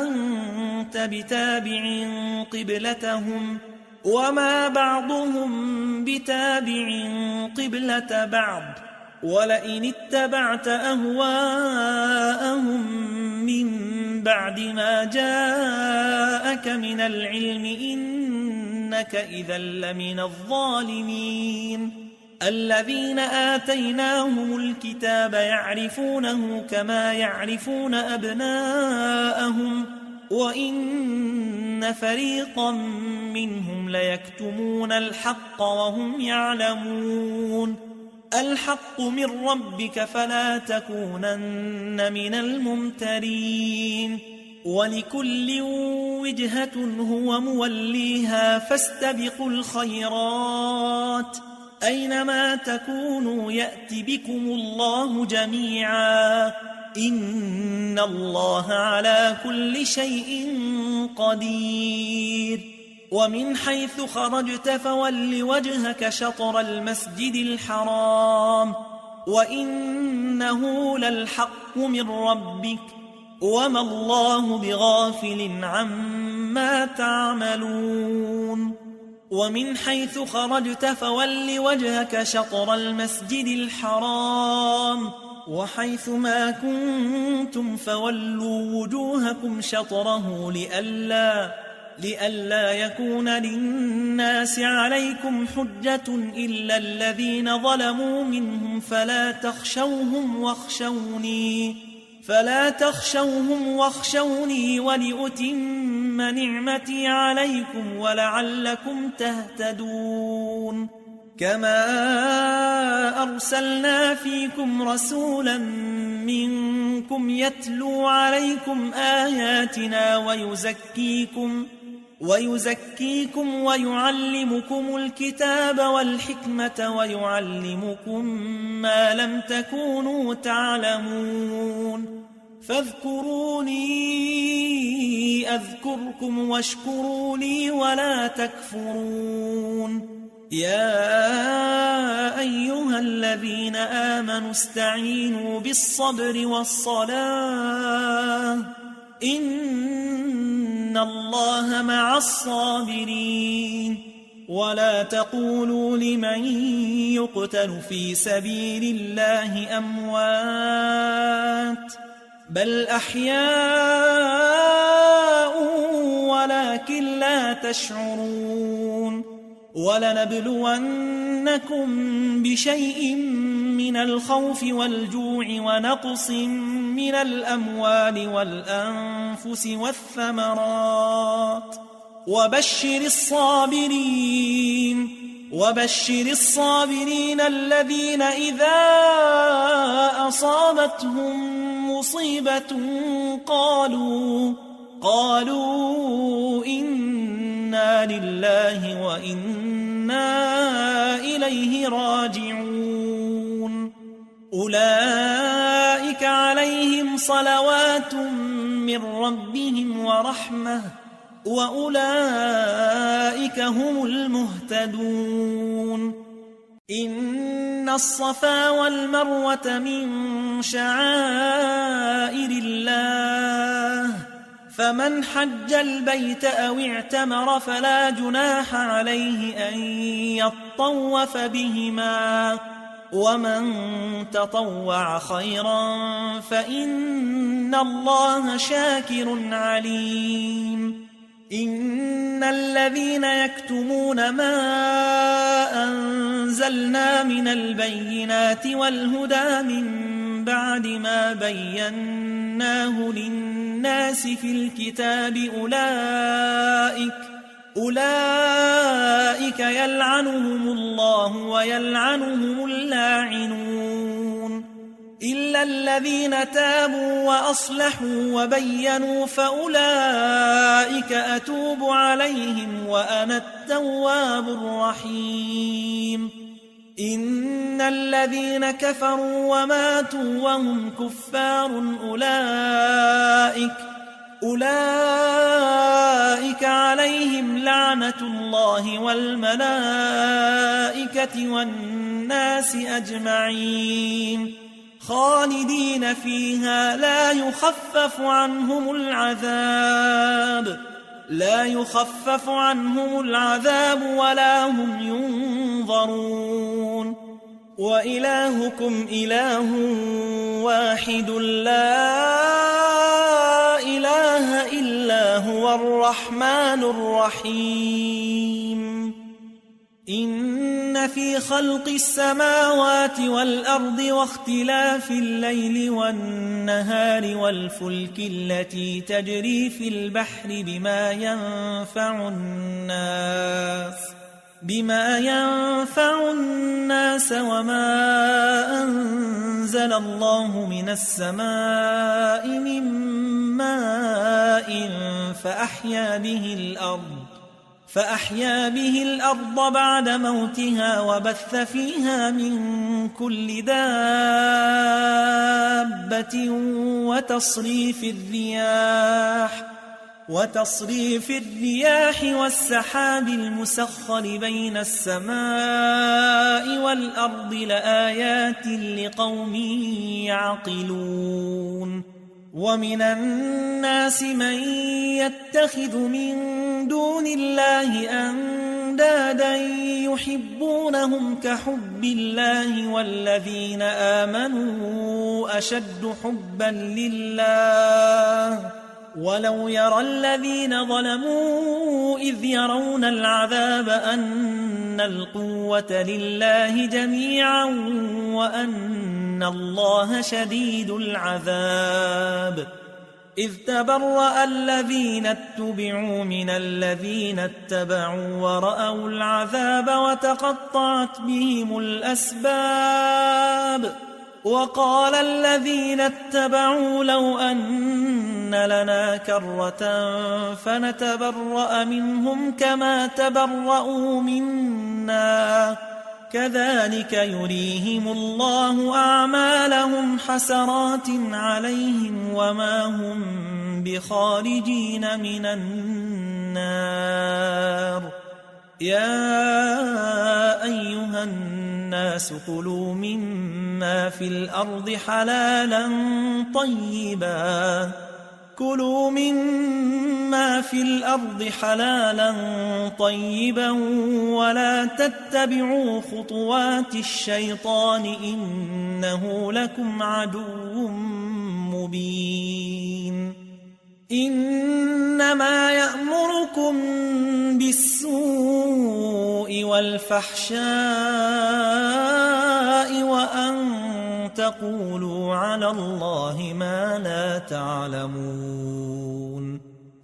أنت بتابع قبلتهم وما بعضهم بتابع قبلة بعض ولئن اتبعت أهواءهم من بعد ما جاءك من العلم إنك إذا لمن الظالمين الذين آتيناهم الكتاب يعرفونه كما يعرفون أبناءهم وإن وإن فريقا منهم ليكتمون الحق وهم يعلمون الحق من ربك فلا تكونن من الممترين ولكل وجهة هو موليها فاستبقوا الخيرات أينما تكونوا يأت بكم الله جميعا إن الله على كل شيء قدير ومن حيث خرجت فول وجهك شطر المسجد الحرام وإنه للحق من ربك وما الله بغافل عما تعملون ومن حيث خرجت فول وجهك شطر المسجد الحرام وحيث ما كنتم فولوا وجوهكم شطره لئلا يكون للناس عليكم حجة إلا الذين ظلموا منهم فلا تخشوهم واخشوني ولأتم نعمتي عليكم ولعلكم تهتدون كما أرسلنا فيكم رسولا منكم يتلو عليكم آياتنا ويزكيكم ويعلمكم الكتاب والحكمة ويعلمكم ما لم تكونوا تعلمون فاذكروني أذكركم واشكروا لي ولا تكفرون يا أيها الذين آمنوا استعينوا بالصبر والصلاة إن الله مع الصابرين ولا تقولوا لمن يقتل في سبيل الله أموات بل أحياء ولكن لا تشعرون ولنبلونكم بشيء من الخوف والجوع ونقص من الأموال والأنفس والثمرات وبشر الصابرين الذين إذا أصابتهم مصيبة قالوا إنا لله وإنا إليه راجعون أولئك عليهم صلوات من ربهم ورحمة وأولئك هم المهتدون إن الصفا والمروة من شعائر الله فمن حج البيت أو اعتمر فلا جناح عليه أن يطوف بهما ومن تطوع خيرا فإن الله شاكر عليم إن الذين يكتمون ما أنزلنا من البينات والهدى من بعد ما بيناه للناس في الكتاب أولئك يلعنهم الله ويلعنهم اللاعنون إلا الذين تابوا وأصلحوا وبينوا فأولئك أتوب عليهم وأنا التواب الرحيم إن الذين كفروا وماتوا وهم كفار أولئك عليهم لعنة الله والملائكة والناس أجمعين خالدين فيها لا يخفف عنهم العذاب ولا هم ينظرون وإلهكم إله واحد لا إله إلا هو الرحمن الرحيم إن إن في خلق السماوات والأرض واختلاف الليل والنهار والفلك التي تجري في البحر بما ينفع الناس وما أنزل الله من السماء من ماء فأحيا به الأرض بعد موتها وبث فيها من كل دابة وتصريف الرياح والسحاب المسخر بين السماء والأرض لآيات لقوم يعقلون ومن الناس من يتخذ من دون الله أندادا يحبونهم كحب الله والذين آمنوا أشد حبا لله ولو يرى الذين ظلموا إذ يرون العذاب أن القوة لله جميعا وأن الله شديد العذاب إذ تبرأ الذين اتبعوا من الذين اتبعوا ورأوا العذاب وتقطعت بهم الأسباب وقال الذين اتبعوا لو أن لنا كرة فنتبرأ منهم كما تبرأوا منا كذلك يريهم الله أعمالهم حسرات عليهم وما هم بخارجين من النار يا أيها الناس كلوا مما في الأرض حلالا طيبا ولا تتبعوا خطوات الشيطان إنه لكم عدو مبين إنما يأمركم بالسوء والفحشاء وأن تقولوا على الله ما لا تعلمون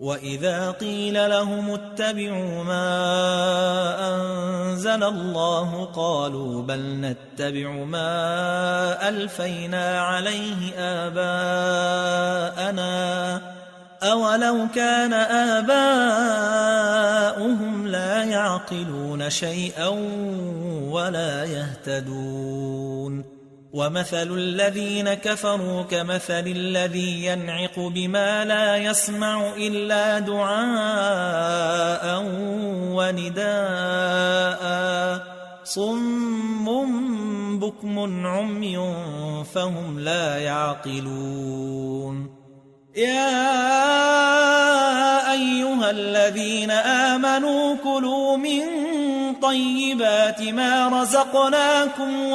وإذا قيل لهم اتبعوا ما أنزل الله قالوا بل نتبع ما ألفينا عليه آباءنا أولو كان آباؤهم لا يعقلون شيئا ولا يهتدون ومثل الذين كفروا كمثل الذي ينعق بما لا يسمع إلا دعاء ونداء صم بكم عمي فهم لا يعقلون يا أيها الذين آمنوا كلوا من طيبات ما رزقناكم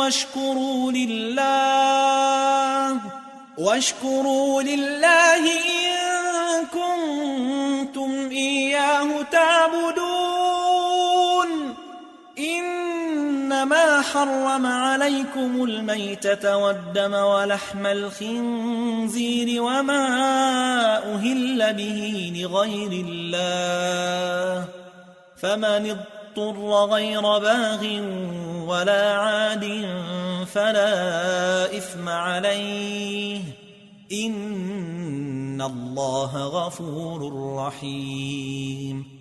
واشكروا لله إن كنتم إياه تعبدون إنما حرم عليكم الميتة والدم ولحم الخنزير وما أهل به لغير الله فمن اضطر غير باغ ولا عاد فلا إثم عليه إن الله غفور رحيم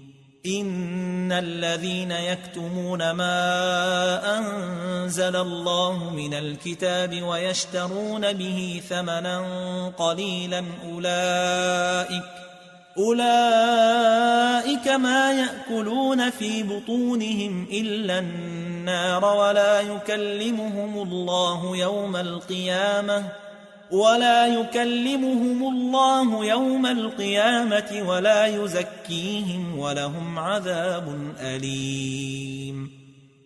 إن الذين يكتمون ما أنزل الله من الكتاب ويشترون به ثمنا قليلا أولئك ما يأكلون في بطونهم إلا النار ولا يكلمهم الله يوم القيامة ولا يزكيهم ولهم عذاب أليم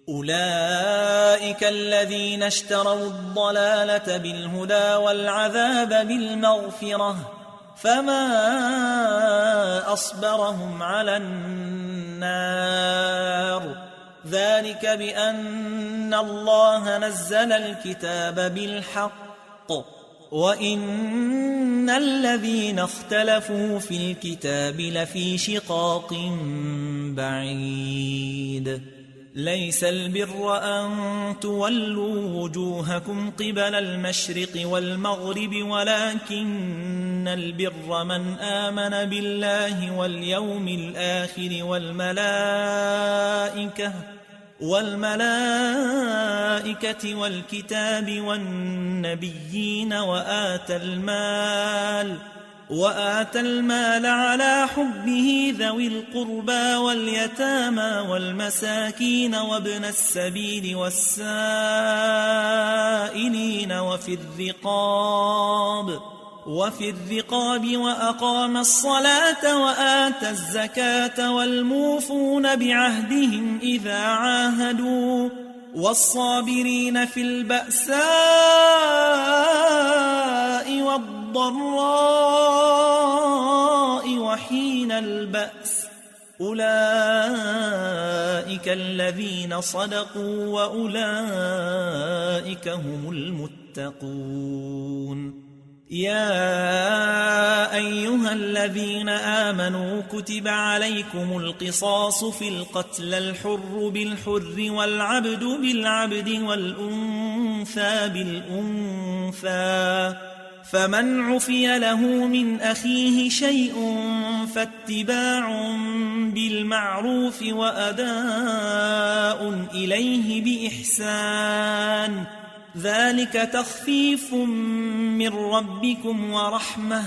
أولئك الذين اشتروا الضلالة بالهدى والعذاب بالمغفرة فما أصبرهم على النار ذلك بأن الله نزل الكتاب بالحق وإن الذين اختلفوا في الكتاب لفي شقاق بعيد ليس البر أن تولوا وجوهكم قبل المشرق والمغرب ولكن البر من آمن بالله واليوم الآخر والملائكة والكتاب والنبيين وآتى المال على حبه ذوي القربى واليتامى والمساكين وابن السبيل والسائلين وفي الرقاب وأقام الصلاة وآتى الزكاة والموفون بعهدهم إذا عاهدوا والصابرين في البأساء والضراء وحين البأس أولئك الذين صدقوا وأولئك هم المتقون يا أيها الذين آمنوا كتب عليكم القصاص في القتلى الحر بالحر والعبد بالعبد والأنثى بالأنثى فمن عفي له من أخيه شيء فاتباع بالمعروف وأداء إليه بإحسان ذلك تخفيف من ربكم ورحمة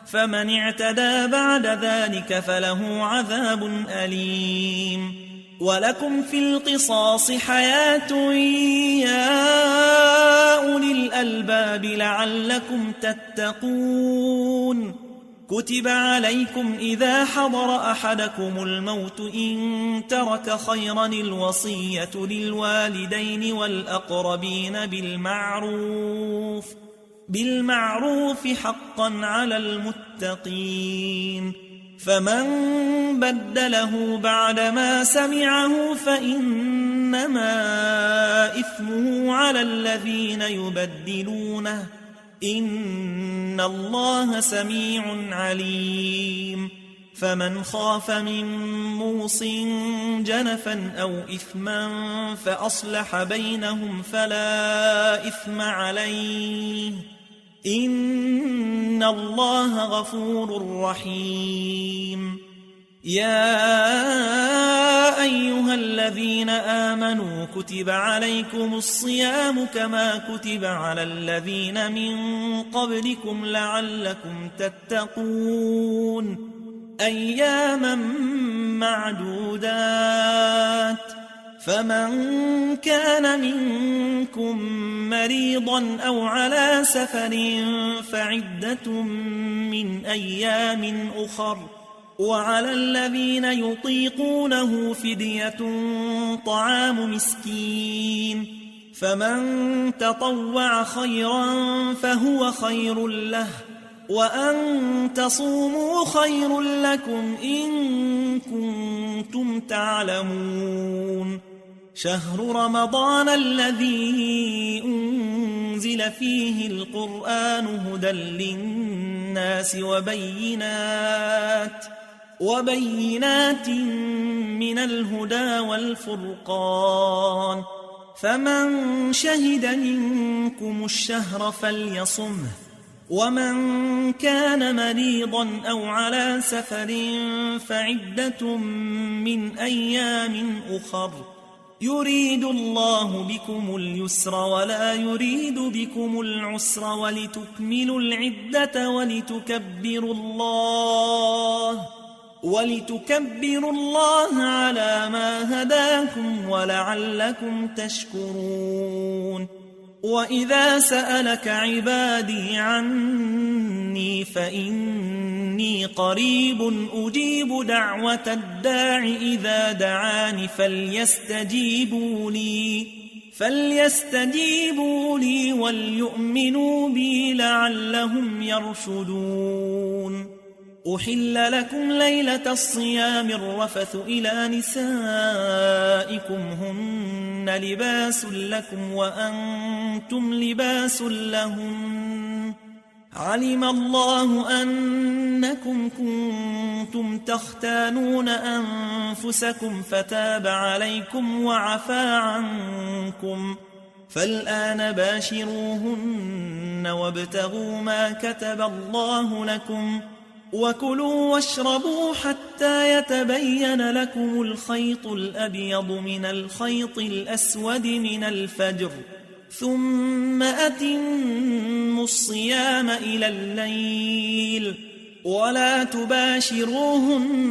فمن اعتدى بعد ذلك فله عذاب أليم ولكم في القصاص حياة يا أولي الألباب لعلكم تتقون كتب عليكم إذا حضر أحدكم الموت إن ترك خيرا الوصية للوالدين والأقربين بالمعروف حقا على المتقين فمن بدله بعدما سمعه فإنما إثمه على الذين يبدلونه إن الله سميع عليم فمن خاف من موص جنفا أو إثما فأصلح بينهم فلا إثم عليه إن الله غفور رحيم يا أيها الذين آمنوا كتب عليكم الصيام كما كتب على الذين من قبلكم لعلكم تتقون أياما معدودات فمن كان منكم مريضا أو على سفر فعدة من أيام أخر وعلى الذين يطيقونه فدية طعام مسكين فمن تطوع خيرا فهو خير له وأن تصوموا خير لكم إن كنتم تعلمون شهر رمضان الذي أنزل فيه القرآن هدى للناس وبينات من الهدى والفرقان فمن شهد منكم الشهر فليصمه ومن كان مريضا أو على سفر فعدة من أيام أخر يريد الله بكم اليسر ولا يريد بكم العسر ولتكملوا العدة ولتكبروا الله على ما هداكم ولعلكم تشكرون وإذا سألك عبادي عني فإني قريب أجيب دعوة الداع إذا دعاني فليستجيبوا لي وليؤمنوا بي لعلهم يرشدون أحل لكم ليلة الصيام الرفث إلى نسائكم هن لباس لكم وأنتم لباس لهن علم الله أنكم كنتم تختانون أنفسكم فتاب عليكم وعفى عنكم فالآن باشروهن وابتغوا ما كتب الله لكم وكلوا واشربوا حتى يتبين لكم الخيط الأبيض من الخيط الأسود من الفجر ثم أتموا الصيام إلى الليل ولا تباشروهن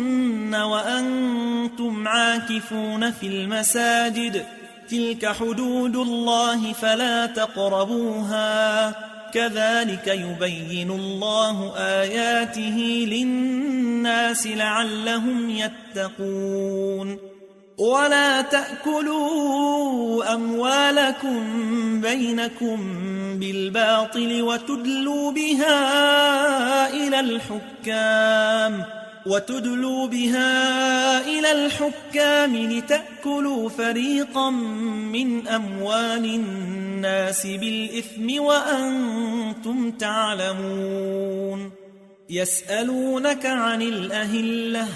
وأنتم عاكفون في المساجد تلك حدود الله فلا تقربوها كذلك يبين الله آياته للناس لعلهم يتقون ولا تأكلوا أموالكم بينكم بالباطل وتدلوا بها إلى الحكام لتأكلوا فريقا من أموال الناس بالإثم وأنتم تعلمون يسألونك عن الأهلة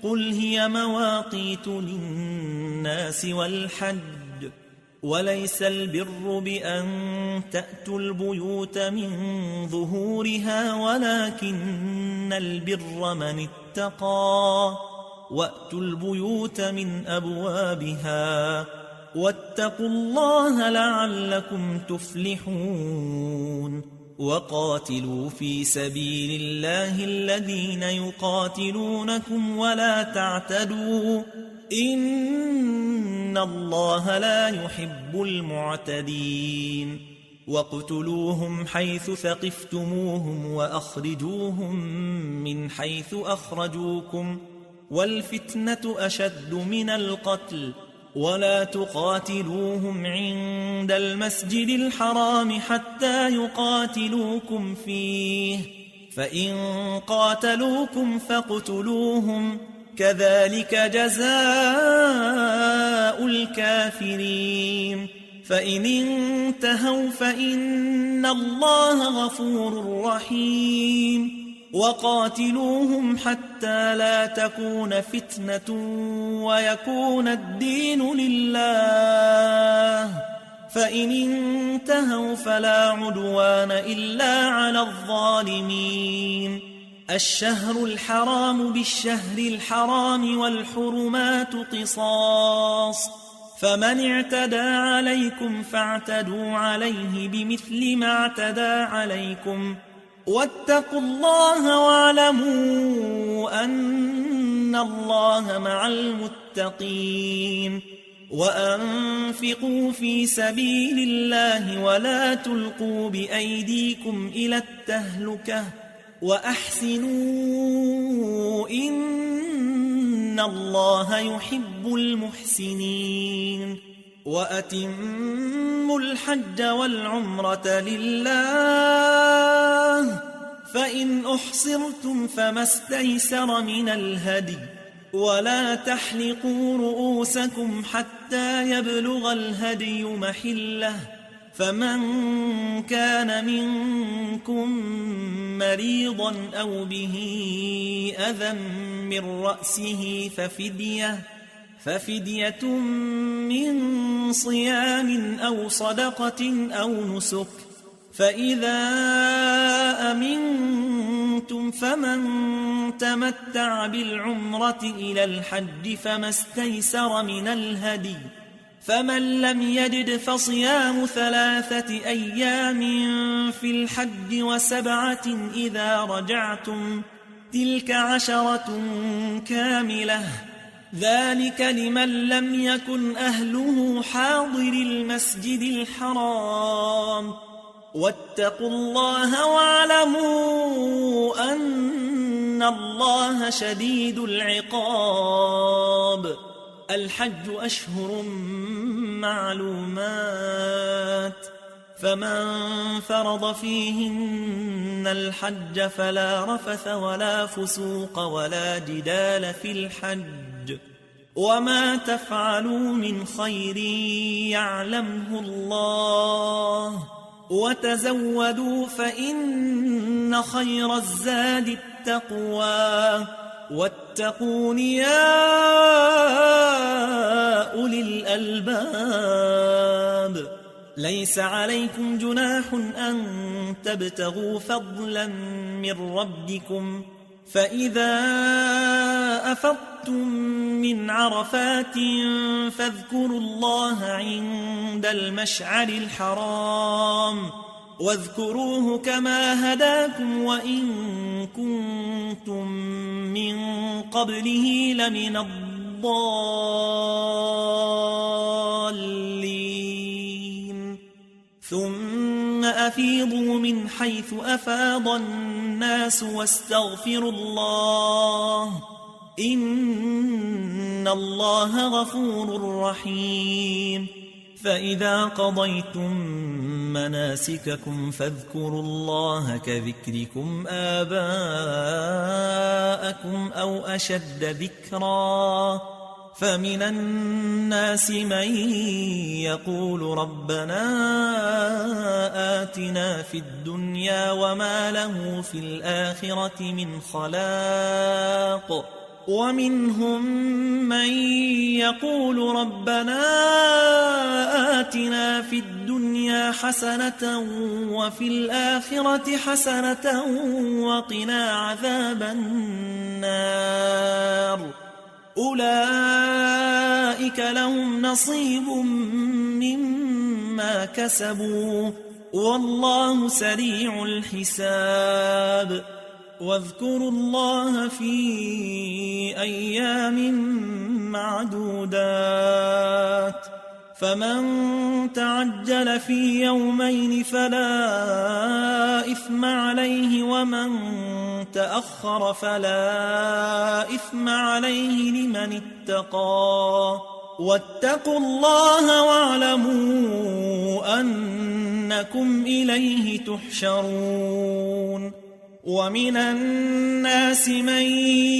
قل هي مواقيت للناس والحج وليس البر بأن تأتوا البيوت من ظهورها ولكن البر من اتقى وأتوا البيوت من أبوابها واتقوا الله لعلكم تفلحون وقاتلوا في سبيل الله الذين يقاتلونكم ولا تعتدوا إن الله لا يحب المعتدين واقتلوهم حيث ثقفتموهم وأخرجوهم من حيث أخرجوكم والفتنة أشد من القتل ولا تقاتلوهم عند المسجد الحرام حتى يقاتلوكم فيه فإن قاتلوكم فاقتلوهم كذلك جزاء الكافرين فإن انتهوا فإن الله غفور رحيم وقاتلوهم حتى لا تكون فتنة ويكون الدين لله فإن انتهوا فلا عدوان إلا على الظالمين الشهر الحرام بالشهر الحرام والحرمات قصاص فمن اعتدى عليكم فاعتدوا عليه بمثل ما اعتدى عليكم واتقوا الله واعلموا أن الله مع المتقين وأنفقوا في سبيل الله ولا تلقوا بأيديكم إلى التهلكة وأحسنوا إن الله يحب المحسنين وأتموا الحج والعمرة لله فإن أحصرتم فما استيسر من الهدي ولا تحلقوا رؤوسكم حتى يبلغ الهدي محله فمن كان منكم مريضا أو به أذى من رأسه ففدية من صيام أو صدقة أو نسك فإذا أمنتم فمن تمتع بالعمرة إلى الحج فما استيسر من الهدي فمن لم يجد فصيام 3 أيام في الحج و7 إذا رجعتم تلك 10 كاملة ذلك لمن لم يكن أهله حاضر المسجد الحرام واتقوا الله واعلموا أن الله شديد العقاب الحج أشهر معلومات فمن فرض فيهن الحج فلا رفث ولا فسوق ولا جدال في الحج وما تفعلوا من خير يعلمه الله وتزودوا فإن خير الزاد التقوى واتقون يا أولي الألباب ليس عليكم جناح أن تبتغوا فضلا من ربكم فإذا أفضتم من عرفات فاذكروا الله عند المشعر الحرام واذكروه كما هداكم وإن كنتم من قبله لمن الضالين ثم أفيضوا من حيث أفاض الناس واستغفروا الله إن الله غفور رحيم فإذا قضيتم مناسككم فاذكروا الله كذكركم آباءكم أو أشد ذكرا فمن الناس من يقول ربنا آتنا في الدنيا وما له في الآخرة من خلاق ومنهم من يقول ربنا آتنا في الدنيا حسنة وفي الآخرة حسنة وقنا عذاب النار أولئك لهم نصيب مما كسبوا والله سريع الحساب واذكروا الله في أيام معدودات فمن تعجل في يومين فلا إثم عليه ومن تأخر فلا إثم عليه لمن اتقى واتقوا الله واعلموا أنكم إليه تحشرون ومن الناس من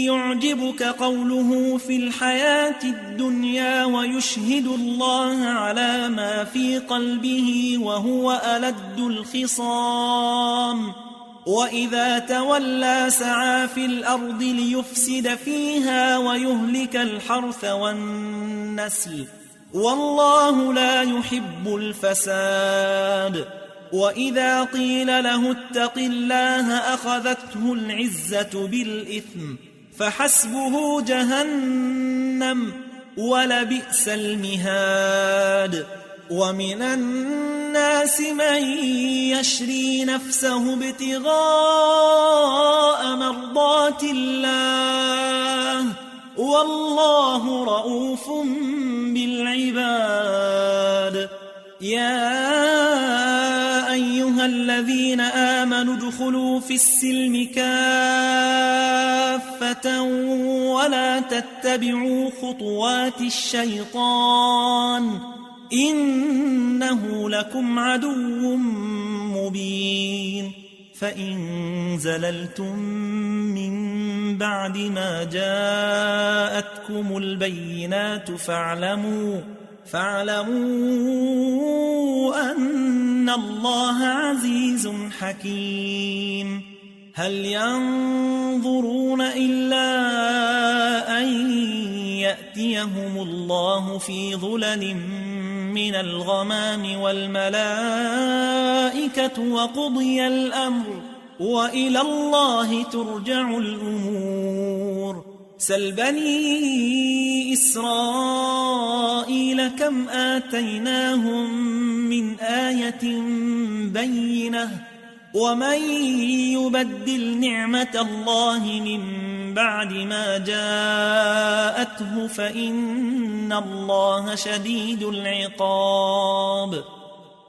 يعجبك قوله في الحياة الدنيا ويشهد الله على ما في قلبه وهو ألد الخصام وإذا تولى سعى في الأرض ليفسد فيها ويهلك الحرث والنسل والله لا يحب الفساد وإذا قيل له اتق الله أخذته العزة بالإثم فحسبه جهنم ولبئس المهاد ومن الناس من يشري نفسه ابتغاء مرضات الله والله رؤوف بالعباد يا أيها الذين آمنوا ادخلوا في السلم كافة ولا تتبعوا خطوات الشيطان إنه لكم عدو مبين فإن زللتم من بعد ما جاءتكم البينات فاعلموا أن الله عزيز حكيم هل ينظرون إلا أن يأتيهم الله في ظلل من الغمام والملائكة وقضي الأمر وإلى الله ترجع الأمور سل بني إسرائيل كم آتيناهم من آية بينة ومن يبدل نعمة الله من بعد ما جاءته فإن الله شديد العقاب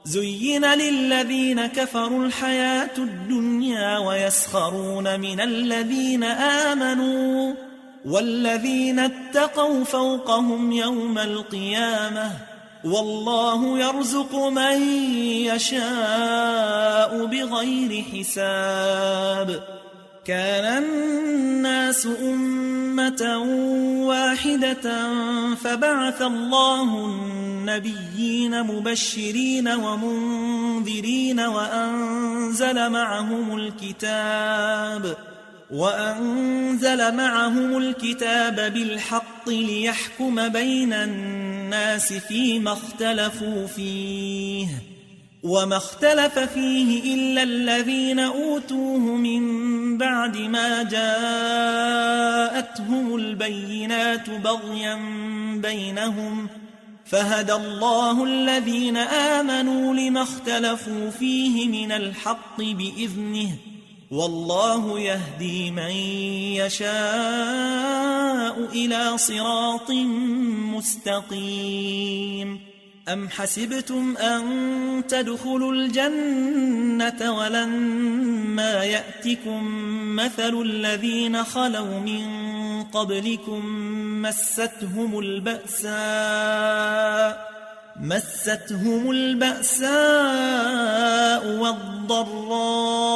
زين للذين كفروا الحياة الدنيا ويسخرون من الذين آمنوا والذين اتقوا فوقهم يوم القيامة والله يرزق من يشاء بغير حساب كان الناس أمة واحدة فبعث الله النبيين مبشرين ومنذرين وأنزل معهم الكتاب بالحق ليحكم بين الناس فيما اختلفوا فيه وما اختلف فيه إلا الذين أوتوه من بعد ما جاءتهم البينات بغيا بينهم فهدى الله الذين آمنوا لما اختلفوا فيه من الحق بإذنه والله يهدي من يشاء إلى صراط مستقيم أم حسبتم أن تدخلوا الجنة ولما يأتكم مثل الذين خلوا من قبلكم مستهم البأساء والضراء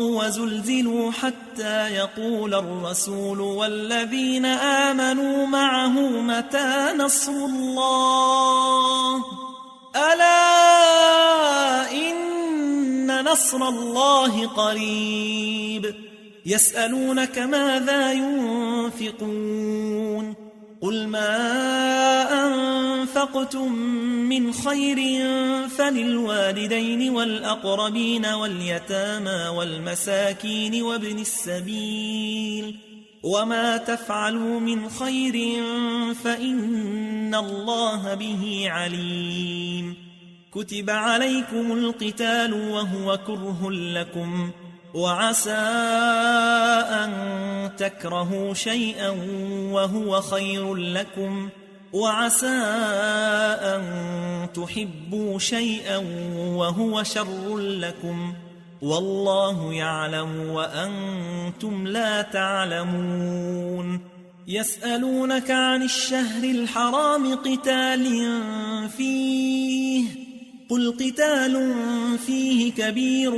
وزلزلوا حتى يقول الرسول والذين آمنوا معه متى نصر الله ألا إن نصر الله قريب يسألونك ماذا ينفقون قل ما أنفقتم من خير فللوالدين والأقربين واليتامى والمساكين وابن السبيل وما تفعلوا من خير فإن الله به عليم كتب عليكم القتال وهو كره لكم وعسى أن تكرهوا شيئا وهو خير لكم وعسى أن تحبوا شيئا وهو شر لكم والله يعلم وأنتم لا تعلمون يسألونك عن الشهر الحرام قتال فيه قل قتال فيه كبير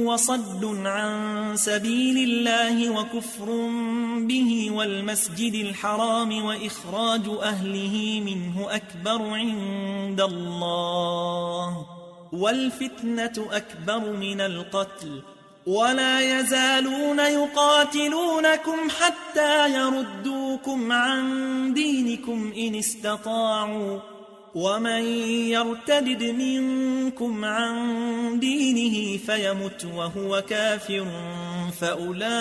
وصد عن سبيل الله وكفر به والمسجد الحرام وإخراج أهله منه أكبر عند الله والفتنة أكبر من القتل ولا يزالون يقاتلونكم حتى يردوكم عن دينكم إن استطاعوا ومن يرتد منكم عن دينه فيمت وهو كافر فأولئك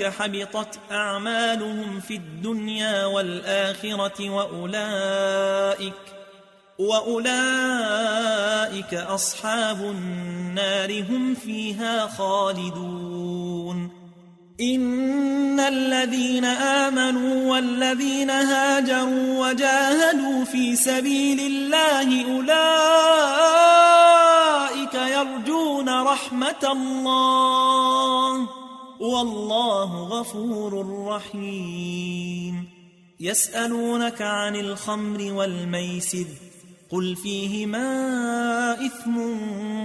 حبطت أعمالهم في الدنيا والآخرة وأولئك أصحاب النار هم فيها خالدون إن الذين آمنوا والذين هاجروا وجاهدوا في سبيل الله أولئك يرجون رحمة الله والله غفور رحيم يسألونك عن الخمر والميسر قل فيهما إثم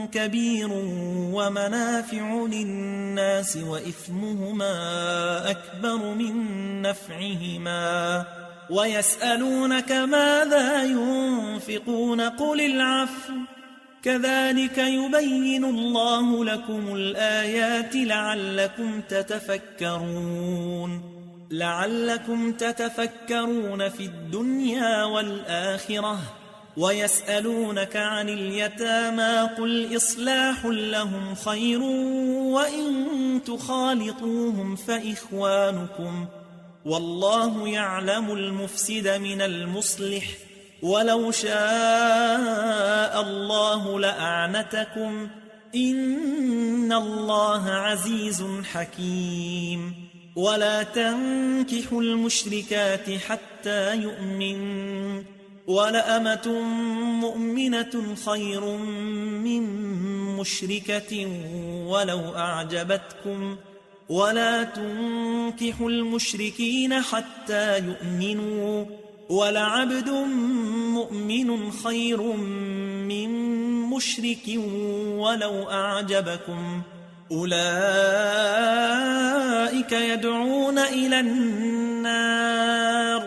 كبير ومنافع للناس وإثمهما أكبر من نفعهما ويسألونك ماذا ينفقون قل العفو كذلك يبين الله لكم الآيات لعلكم تتفكرون في الدنيا والآخرة ويسألونك عن اليتامى قل إصلاح لهم خير وإن تخالطوهم فإخوانكم والله يعلم المفسد من المصلح ولو شاء الله لأعنتكم إن الله عزيز حكيم ولا تنكحوا المشركات حتى يؤمنوا ولأمة مؤمنة خير من مشركة ولو أعجبتكم ولا تنكحوا المشركين حتى يؤمنوا ولعبد مؤمن خير من مشرك ولو أعجبكم أولئك يدعون إلى النار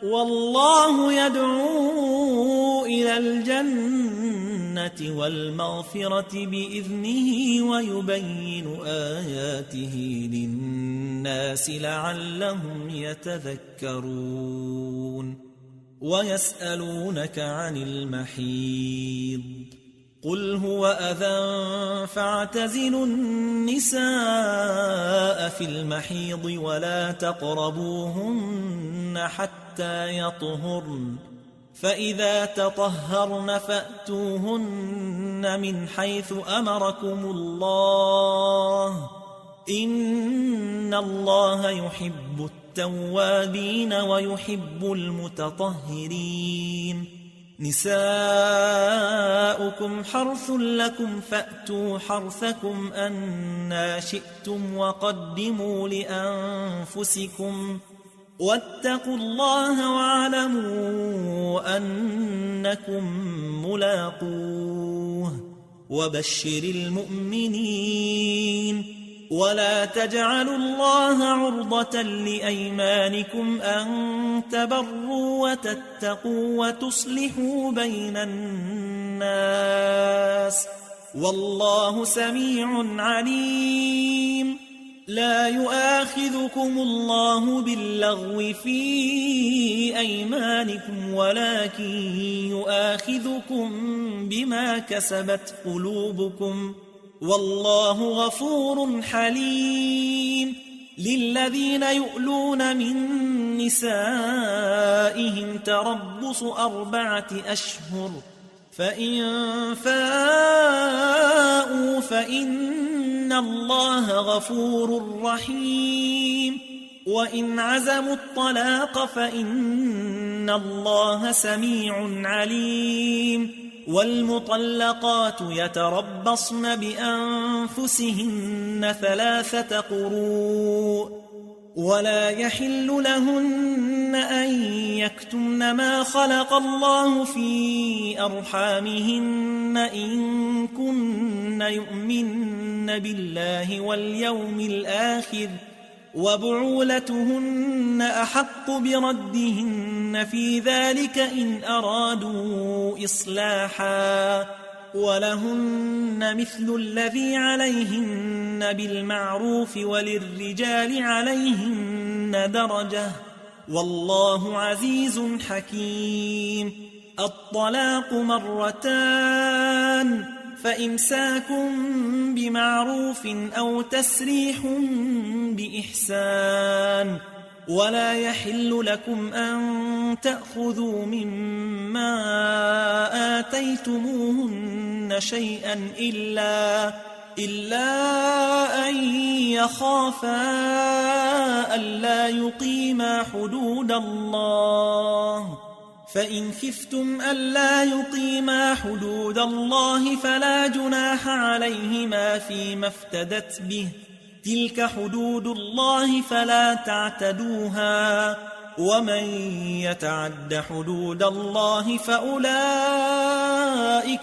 والله يدعو إلى الجنة والمغفرة بإذنه ويبين آياته للناس لعلهم يتذكرون ويسألونك عن المحيض قل هو أذى فاعتزلوا النساء في المحيض ولا تقربوهن حتى يطهرن فإذا تطهرن فأتوهن من حيث أمركم الله إن الله يحب التوابين ويحب المتطهرين نساؤكم حرث لكم فأتوا حرثكم أنى شئتم وقدموا لأنفسكم واتقوا الله واعلموا أنكم ملاقوه وبشر المؤمنين ولا تجعلوا الله عرضة لأيمانكم أن تبروا وتتقوا وتصلحوا بين الناس والله سميع عليم لا يؤاخذكم الله باللغو في أيمانكم ولكن يؤاخذكم بما كسبت قلوبكم والله غفور حليم للذين يؤلون من نسائهم تربص 4 أشهر فإن فاءوا فإن الله غفور رحيم وإن عزموا الطلاق فإن الله سميع عليم والمطلقات يتربصن بأنفسهن 3 قروء ولا يحل لهن أن يكتمن ما خلق الله في أرحامهن إن كن يؤمن بالله واليوم الآخر وبعولتهن أحق بردهن في ذلك إن أرادوا إصلاحا ولهن مثل الذي عليهن بالمعروف وللرجال عليهن درجة والله عزيز حكيم الطلاق 2 فإمساك بمعروف أو تسريح بإحسان ولا يحل لكم أن تأخذوا مما آتيتموهن شيئا إلا أن يخافا ألا يقيما حدود الله فإن خفتم ألا يقيما حدود الله فلا جناح عليهما فيما افتدت به تلك حدود الله فلا تعتدوها ومن يتعد حدود الله فأولئك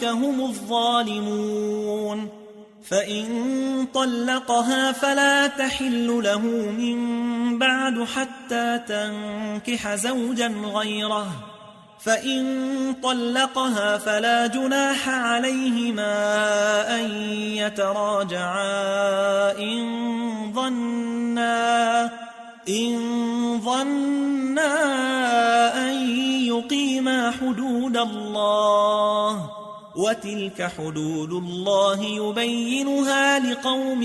هم الظالمون فإن طلقها فلا تحل له من بعد حتى تنكح زوجا غيره فإن طلقها فلا جناح عليهما أن يتراجعا إن ظنا أن يقيما حدود الله وتلك حدود الله يبينها لقوم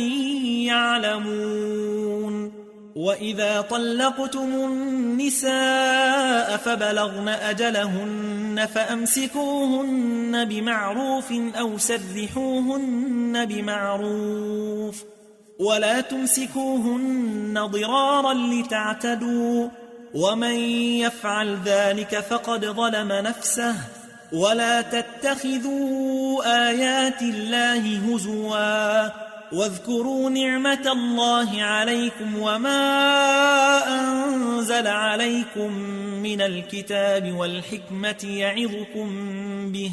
يعلمون وإذا طلقتم النساء فبلغن أجلهن فأمسكوهن بمعروف أو سرحوهن بمعروف ولا تمسكوهن ضرارا لتعتدوا ومن يفعل ذلك فقد ظلم نفسه ولا تتخذوا آيات الله هزوا واذكروا نعمة الله عليكم وما أنزل عليكم من الكتاب والحكمة يعظكم به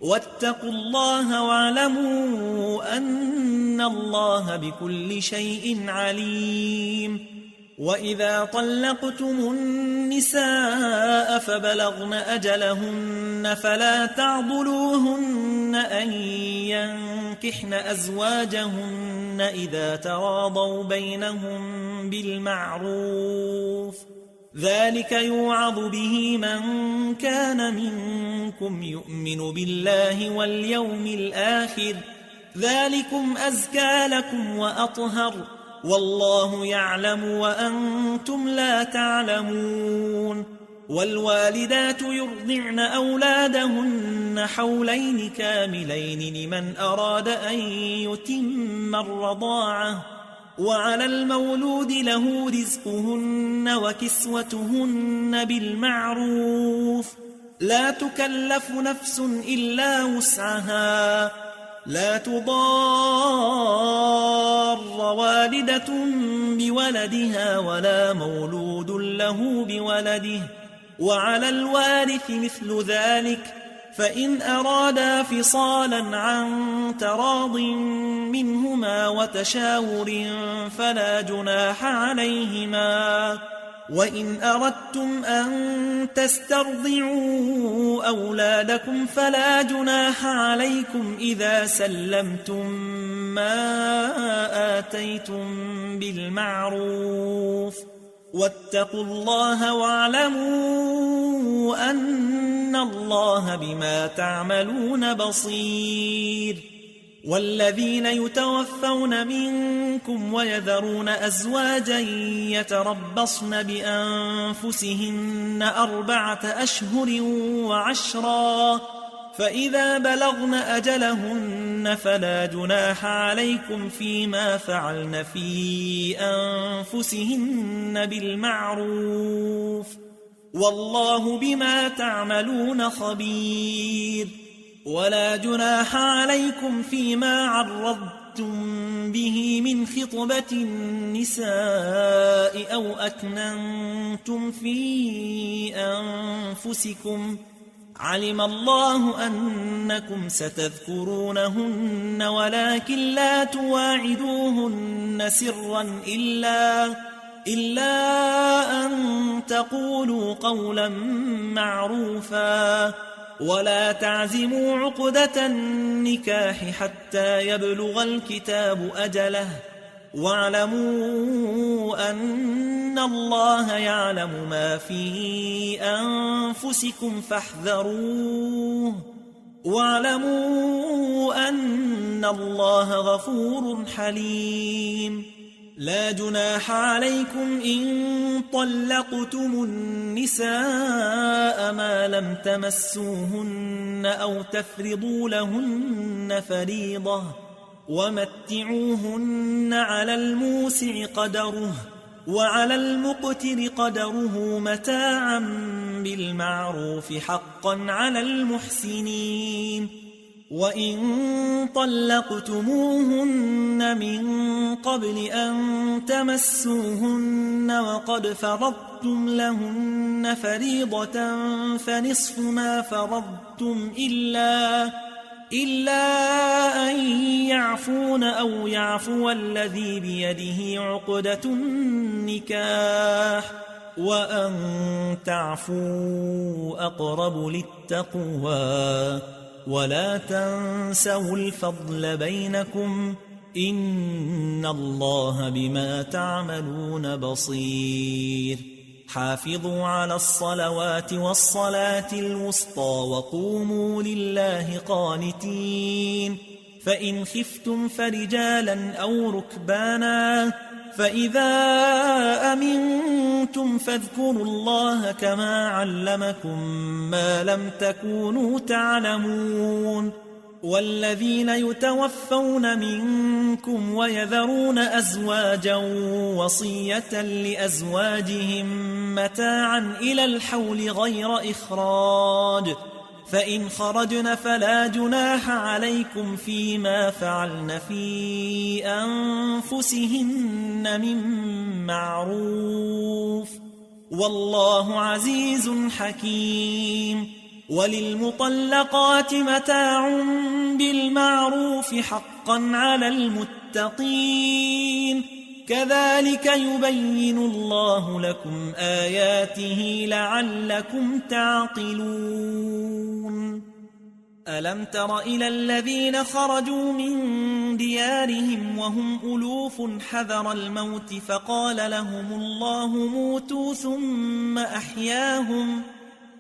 واتقوا الله واعلموا أن الله بكل شيء عليم. وإذا طلقتم النساء فبلغن أجلهن فلا تعضلوهن أن ينكحن أزواجهن إذا تراضوا بينهم بالمعروف، ذلك يوعظ به من كان منكم يؤمن بالله واليوم الآخر، ذلكم أزكى لكم وأطهر، والله يعلم وأنتم لا تعلمون. والوالدات يرضعن أولادهن حولين كاملين لمن أراد أن يتم الرضاعة، وعلى المولود له رزقهن وكسوتهن بالمعروف، لا تكلف نفس إلا وسعها، لا تضار والدة بولدها ولا مولود له بولده، وعلى الوارث مثل ذلك، فإن أرادا فصالا عن تراض منهما وتشاور فلا جناح عليهما. وإن أردتم أن تسترضعوا أولادكم فلا جناح عليكم إذا سلمتم ما آتيتم بالمعروف، واتقوا الله واعلموا أن الله بما تعملون بصير. والذين يتوفون منكم ويذرون أزواجا يتربصن بأنفسهن 4 أشهر وعشرا، فإذا بلغن أجلهن فلا جناح عليكم فيما فعلن في أنفسهن بالمعروف، والله بما تعملون خبير. ولا جناح عليكم فيما عرضتم به من خطبة النساء أو أكننتم في أنفسكم، علم الله أنكم ستذكرونهن ولكن لا تواعدوهن سرا إلا أن تقولوا قولا معروفا، ولا تعزموا عقدة النكاح حتى يبلغ الكتاب أجله، واعلموا أن الله يعلم ما في أنفسكم فاحذروه، واعلموا أن الله غفور حليم. لا جناح عليكم إن طلقتم النساء ما لم تمسوهن أو تفرضوا لهن فريضة، ومتعوهن على الموسع قدره وعلى المقتر قدره متاعا بالمعروف حقا على المحسنين. وإن طلقتموهن من قبل أن تمسوهن وقد فرضتم لهن فريضة فنصف ما فرضتم إلا أن يعفون أو يعفو الذي بيده عقدة النكاح، وأن تعفوا أقرب للتقوى، ولا تنسوا الفضل بينكم إن الله بما تعملون بصير. حافظوا على الصلوات والصلاة الوسطى وقوموا لله قانتين. فإن خفتم فرجالا أو ركبانا فإذا أمنتم فاذكروا الله كما علمكم ما لم تكونوا تعلمون. والذين يتوفون منكم ويذرون أزواجا وصية لأزواجهم متاعا إلى الحول غير إخراج، فإن خرجن فلا جناح عليكم فيما فعلن في أنفسهن من معروف والله عزيز حكيم. وللمطلقات متاع بالمعروف حقا على المتقين كذلك يبين الله لكم آياته لعلكم تعقلون. ألم تر إلى الذين خرجوا من ديارهم وهم ألوف حذر الموت فقال لهم الله موتوا ثم أحياهم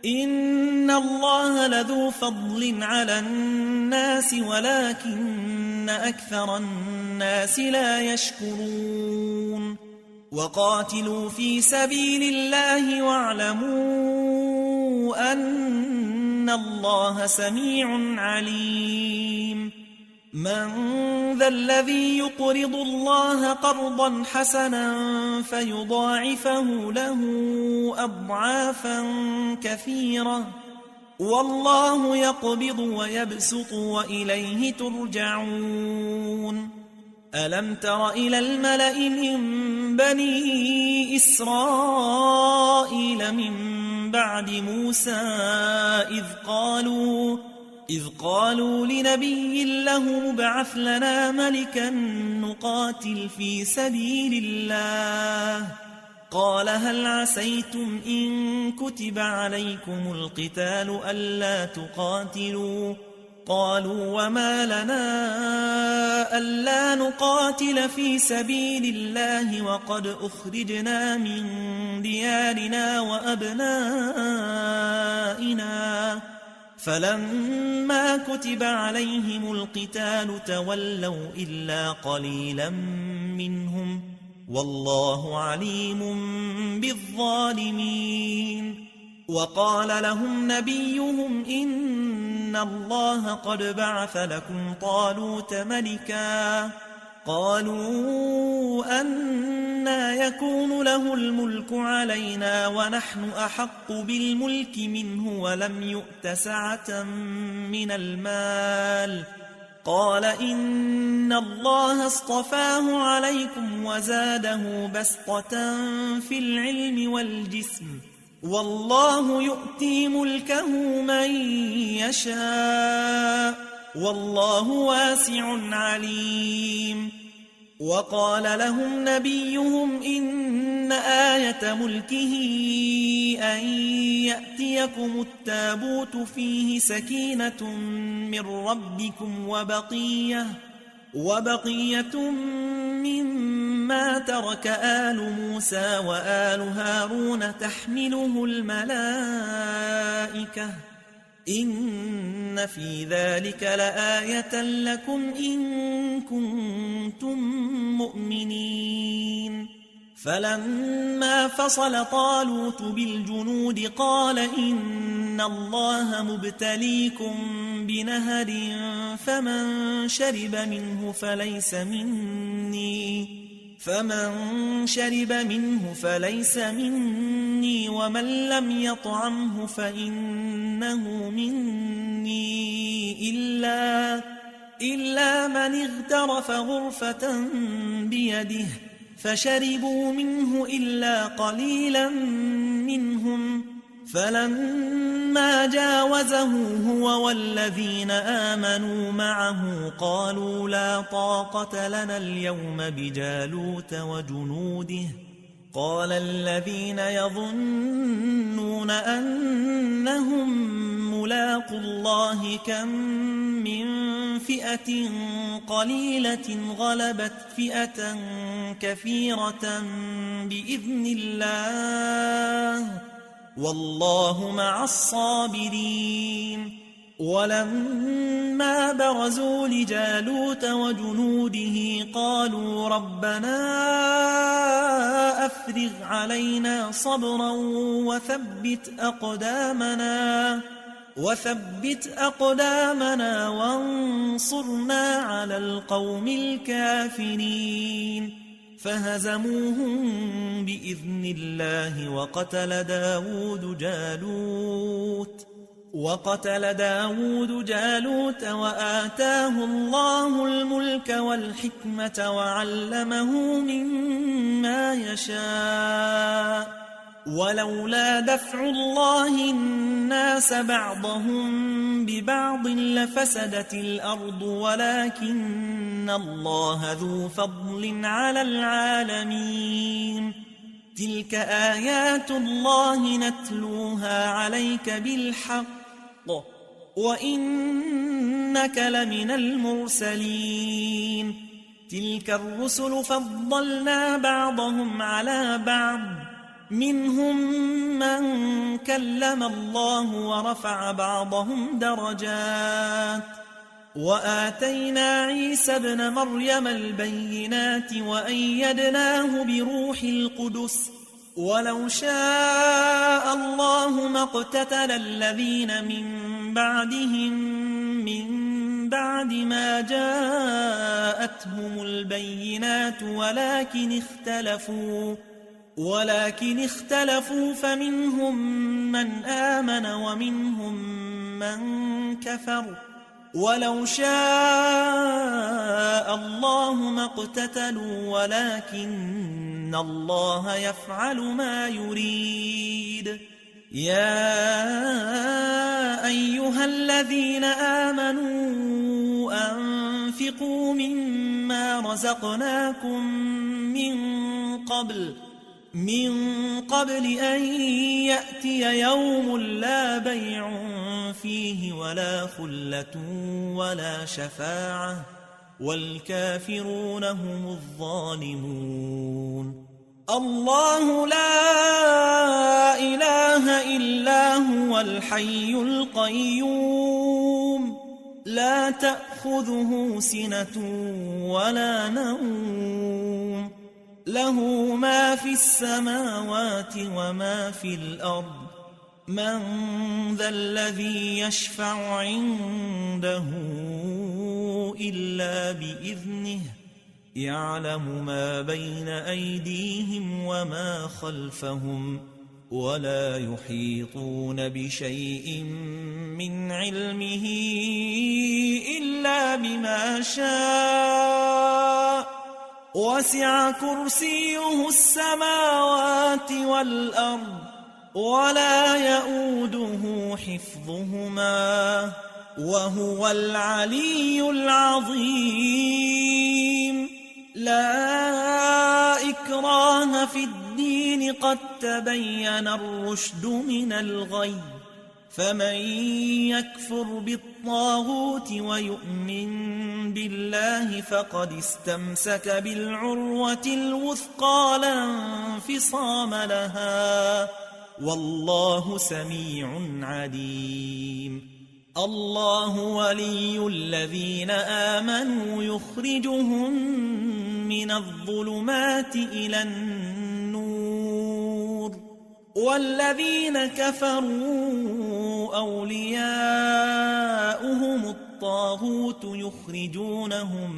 إن الله لذو فضل على الناس ولكن أكثر الناس لا يشكرون. وقاتلوا في سبيل الله واعلموا أن الله سميع عليم. من ذا الذي يقرض الله قرضا حسنا فيضاعفه له أضعافا كثيرة والله يقبض ويبسط وإليه ترجعون. ألم تر إلى الملأ من بني إسرائيل من بعد موسى إذ قالوا لنبي له ابعث لنا ملكا نقاتل في سبيل الله قال هل عسيتم إن كتب عليكم القتال ألا تقاتلوا قالوا وما لنا ألا نقاتل في سبيل الله وقد أخرجنا من ديارنا وأبنائنا فلما كتب عليهم القتال تولوا إلا قليلا منهم والله عليم بالظالمين. وقال لهم نبيهم إن الله قد بعث لكم طالوت ملكا قالوا أنى يكون له الملك علينا ونحن أحق بالملك منه ولم يؤت سعة من المال قال إن الله اصطفاه عليكم وزاده بسطة في العلم والجسم والله يؤتي ملكه من يشاء والله واسع عليم. وقال لهم نبيهم إن آية ملكه أن يأتيكم التابوت فيه سكينة من ربكم وبقية مما ترك آل موسى وآل هارون تحمله الملائكة إن في ذلك لآية لكم إن كنتم مؤمنين. فلما فصل طالوت بالجنود قال إن الله مبتليكم بنهر فمن شرب منه فليس مني ومن لم يطعمه فإنه مني إلا من اغترف غرفة بيده فشربوا منه إلا قليلا منهم فلما جاوزه هو والذين آمنوا معه قالوا لا طاقة لنا اليوم بجالوت وجنوده قال الذين يظنون أنهم ملاقو الله كم من فئة قليلة غلبت فئة كثيرة بإذن الله والله مع الصابرين. ولما برزوا لجالوت وجنوده قالوا ربنا أفرغ علينا صبرا وثبت أقدامنا وانصرنا على القوم الكافرين فهزموهم بإذن الله وقتل داود جالوت وقتل داود جالوت وآتاه الله الملك والحكمة وعلمه مما يشاء ولولا دفع الله الناس بعضهم ببعض لفسدت الأرض ولكن الله ذو فضل على العالمين تلك آيات الله نتلوها عليك بالحق وإنك لمن المرسلين تلك الرسل فضلنا بعضهم على بعض منهم من كلم الله ورفع بعضهم درجات وآتينا عيسى ابن مريم البينات وأيدناه بروح القدس ولو شاء الله ما اقتتل الذين من بعدهم من بعد ما جاءتهم البينات ولكن اختلفوا فمنهم من آمن ومنهم من كفر ولو شاء الله ما اقتتلوا ولكن الله يفعل ما يريد يا أيها الذين آمنوا أنفقوا مما رزقناكم من قبل أن يأتي يوم لا بيع فيه ولا خلة ولا شفاعة والكافرون هم الظالمون الله لا إله إلا هو الحي القيوم لا تأخذه سنة ولا نوم له ما في السماوات وما في الأرض من ذا الذي يشفع عنده إلا بإذنه يعلم ما بين أيديهم وما خلفهم ولا يحيطون بشيء من علمه إلا بما شاء وسع كرسيه السماوات والأرض ولا يؤوده حفظهما وهو العلي العظيم لا إكراه في الدين قد تبين الرشد من الغي فمن يكفر بالطاغوت ويؤمن بالله فقد استمسك بالعروة الوثقى لا انفصام لها والله سميع عليم الله ولي الذين آمنوا يخرجهم من الظلمات إلى النور والذين كفروا أولياؤهم الطاغوت يخرجونهم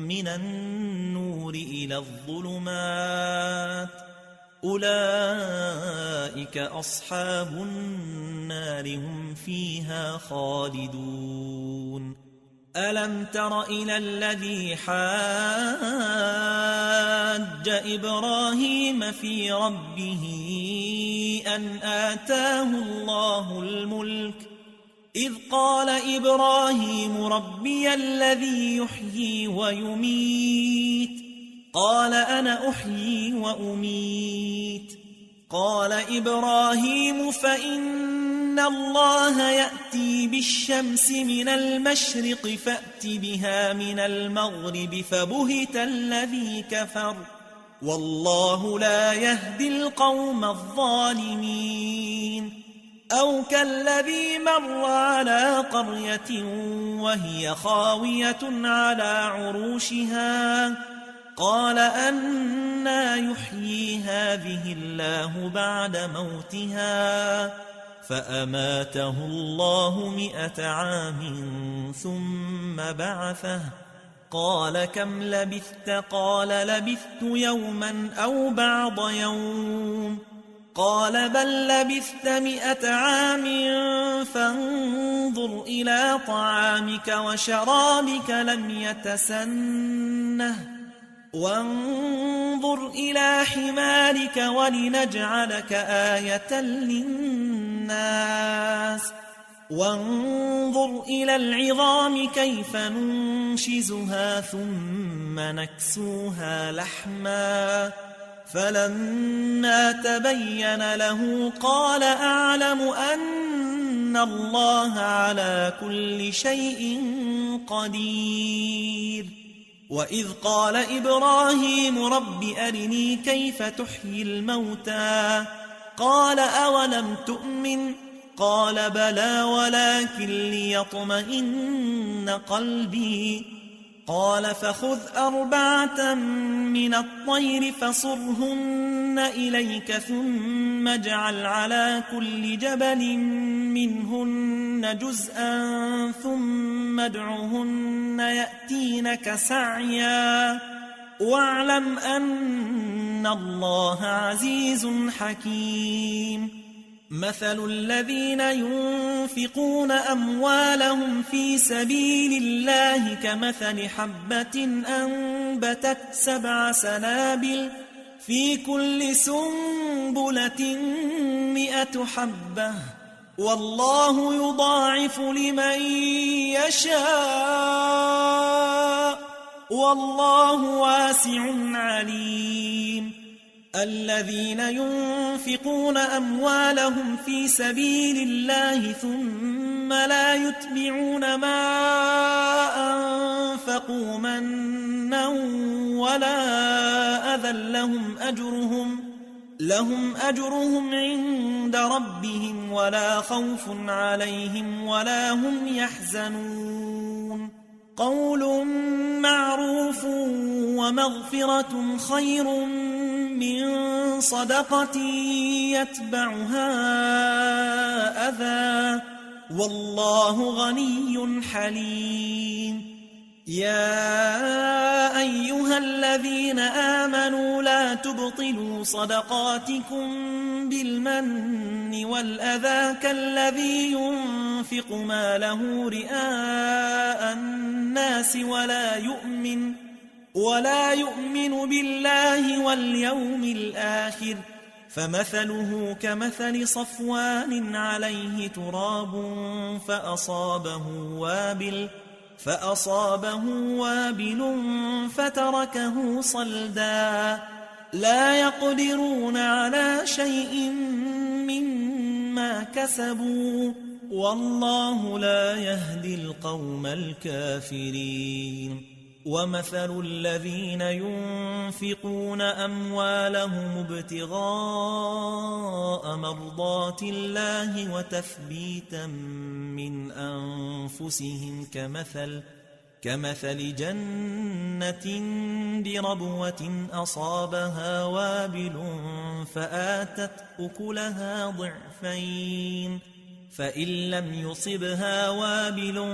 من النور إلى الظلمات أولئك أصحاب النار هم فيها خالدون ألم تر إلى الذي حاج إبراهيم في ربه أن آتاه الله الملك إذ قال إبراهيم ربي الذي يحيي ويميت قال أنا أحيي وأميت قال إبراهيم فإن الله يأتي بالشمس من المشرق فأت بها من المغرب فبهت الذي كفر والله لا يهدي القوم الظالمين أو كالذي مر على قرية وهي خاوية على عروشها قال أنى يحيي هذه الله بعد موتها فأماته الله 100 عام ثم بعثه قال كم لبثت قال لبثت يوما أو بعض يوم قال بل لبثت 100 عام فانظر إلى طعامك وشرابك لم يتسنه وانظر إلى حمارك ولنجعلك آية للناس وانظر إلى العظام كيف ننشزها ثم نكسوها لحما فلما تبين له قال أعلم أن الله على كل شيء قدير وإذ قال إبراهيم رب أرني كيف تحيي الموتى قال أولم تؤمن قال بلى ولكن ليطمئن قلبي قال فخذ 4 من الطير فصرهن إليك ثم اجعل على كل جبل منهن جزءا ثم ادعهن يأتينك سعيا واعلم أن الله عزيز حكيم مثل الذين ينفقون أموالهم في سبيل الله كمثل حبة أنبتت 7 سنابل في كل سنبلة 100 حبة والله يضاعف لمن يشاء والله واسع عليم الذين ينفقون أموالهم في سبيل الله ثم لا يتبعون ما أنفقوا منا ولا أذى لهم أجرهم عند ربهم ولا خوف عليهم ولا هم يحزنون قول معروف ومغفرة خير من صدقة يتبعها أذى والله غني حليم يا أيها الذين آمنوا لا تبطلوا صدقاتكم بالمن والأذى كالذي ينفق ماله رئاء الناس ولا يؤمن بالله واليوم الآخر فمثله كمثل صفوان عليه تراب فأصابه وابل فتركه صلدا لا يقدرون على شيء مما كسبوا والله لا يهدي القوم الكافرين ومثل الذين ينفقون أموالهم ابتغاء مرضات الله وتثبيتا من أنفسهم كمثل جنة بربوة أصابها وابل فآتت أكلها ضعفين فإن لم يصبها وابل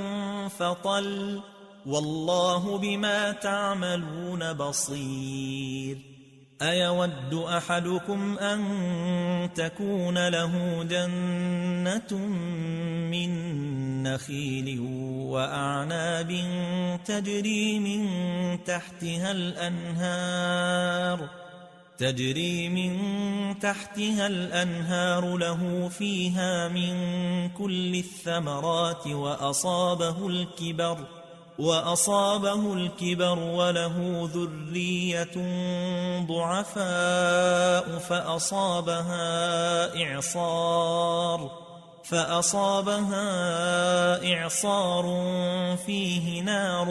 فطل والله بما تعملون بصير أيود أحدكم أن تكون له جنة من نخيل وأعناب تجري من تحتها الأنهار له فيها من كل الثمرات وأصابه الكبر وله ذرية ضعفاء فأصابها إعصار فيه نار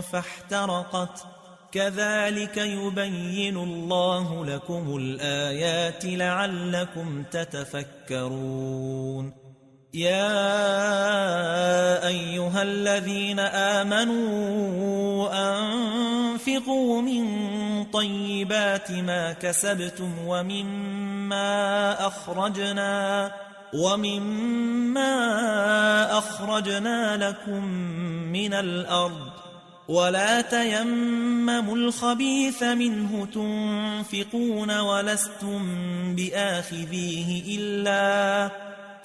فاحترقت كذلك يبين الله لكم الآيات لعلكم تتفكرون يا أيها الذين آمنوا أنفقوا من طيبات ما كسبتم ومما أخرجنا لكم من الأرض ولا تيمموا الخبيث منه تنفقون ولستم بآخذيه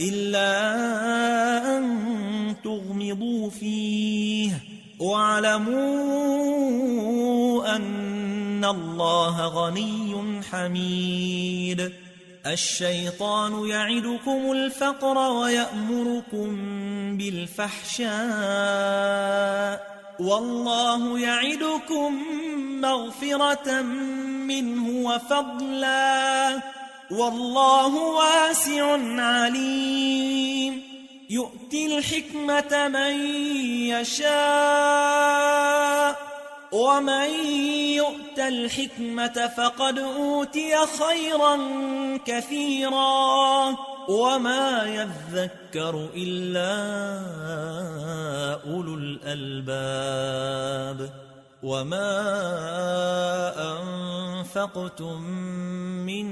إلا أن تغمضوا فيه واعلموا أن الله غني حميد. الشيطان يعدكم الفقر ويأمركم بالفحشاء والله يعدكم مغفرة منه وفضلا والله واسع عليم. يؤتي الحكمة من يشاء ومن يؤت الحكمة فقد أوتي خيرا كثيرا وما يذكر إلا أولو الألباب. وما أنفقتم من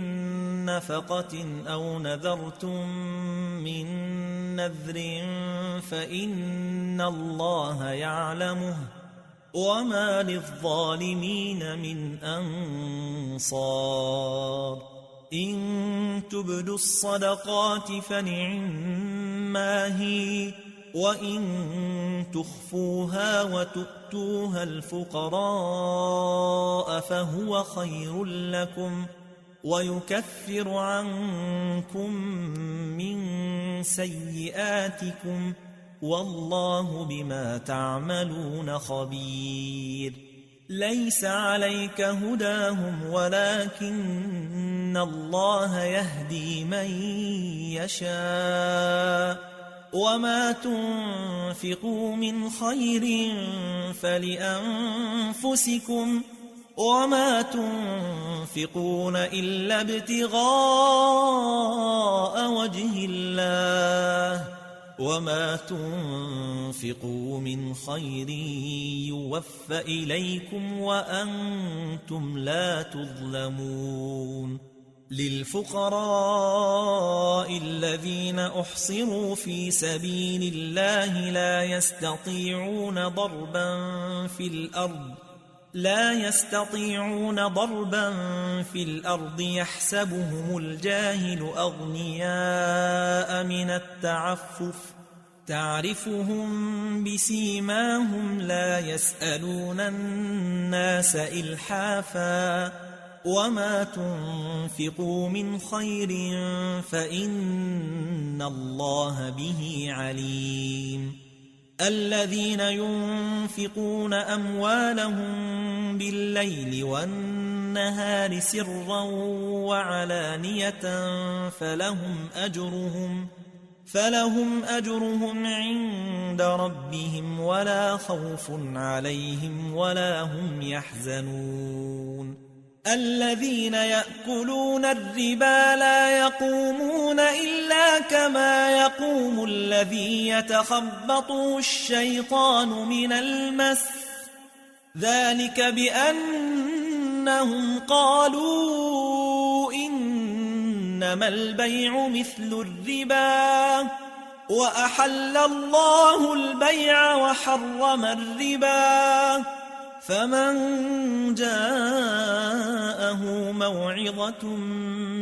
نفقة أو نذرتم من نذر فإن الله يعلمه وما للظالمين من أنصار. إن تبدوا الصدقات فنعما هي وإن تخفوها وتؤتوها الفقراء فهو خير لكم ويكفر عنكم من سيئاتكم والله بما تعملون خبير. ليس عليك هداهم ولكن الله يهدي من يشاء وما تنفقوا من خير فلأنفسكم وما تنفقون إلا ابتغاء وجه الله وما تنفقوا من خير يوفى إليكم وأنتم لا تظلمون. للفقراء الذين أحصروا في سبيل الله لا يستطيعون ضربا في الأرض يحسبهم الجاهل أغنياء من التعفف تعرفهم بسيماهم لا يسألون الناس إلحافا وما تنفقوا من خير فإن الله به عليم. الذين ينفقون أموالهم بالليل والنهار سرا وعلانية فلهم أجرهم عند ربهم ولا خوف عليهم ولا هم يحزنون. الذين يأكلون الربا لا يقومون إلا كما يقوم الذي يتخبطه الشيطان من المس ذلك بأنهم قالوا إنما البيع مثل الربا وأحل الله البيع وحرم الربا فمن جاءه موعظة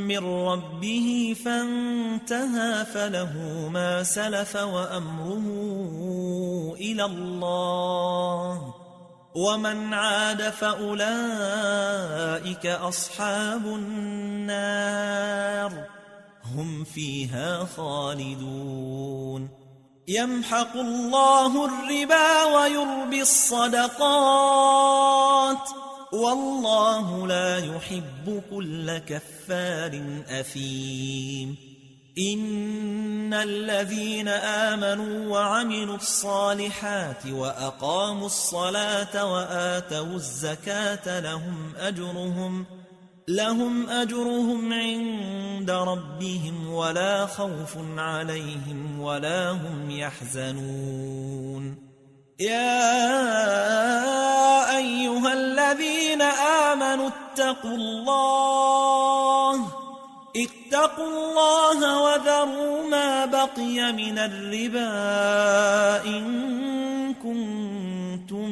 من ربه فانتهى فله ما سلف وأمره إلى الله ومن عاد فأولئك أصحاب النار هم فيها خالدون. يمحق الله الربا ويربي الصدقات والله لا يحب كل كفار أثيم. إن الذين آمنوا وعملوا الصالحات وأقاموا الصلاة وآتوا الزكاة لهم أجرهم عند ربهم ولا خوف عليهم ولا هم يحزنون. يا أيها الذين آمنوا اتقوا الله وذروا ما بقي من الربا إن كنتم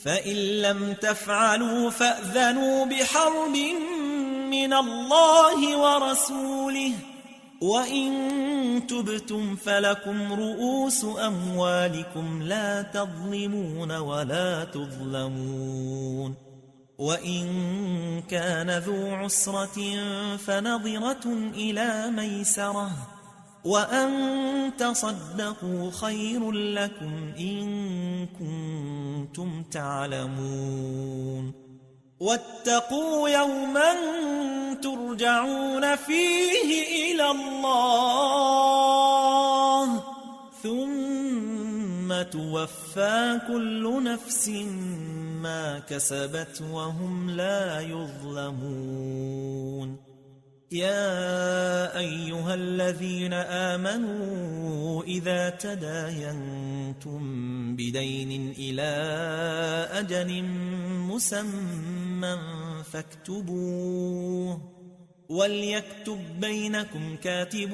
فإن لم تفعلوا فأذنوا بحرب من الله ورسوله وإن تبتم فلكم رؤوس أموالكم لا تظلمون ولا تظلمون وإن كان ذو عسرة فنظرة إلى ميسرة وأن تصدقوا خير لكم إن كنتم تعلمون واتقوا يوما ترجعون فيه إلى الله ثم توفى كل نفس ما كسبت وهم لا يظلمون يا أيها الذين آمنوا إذا تداينتم بدين إلى أجل مسمى فاكتبوه وليكتب بينكم كاتب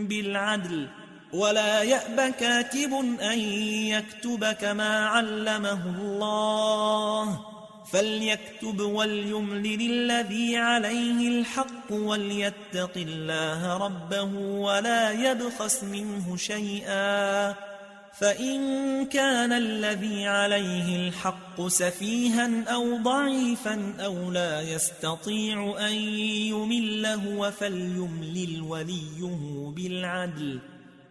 بالعدل ولا يأب كاتب أن يكتب كما علمه الله فليكتب وليملل الذي عليه الحق وليتق الله ربه ولا يبخس منه شيئا فإن كان الذي عليه الحق سفيها أو ضعيفا أو لا يستطيع أن يمله فليملل وليه بالعدل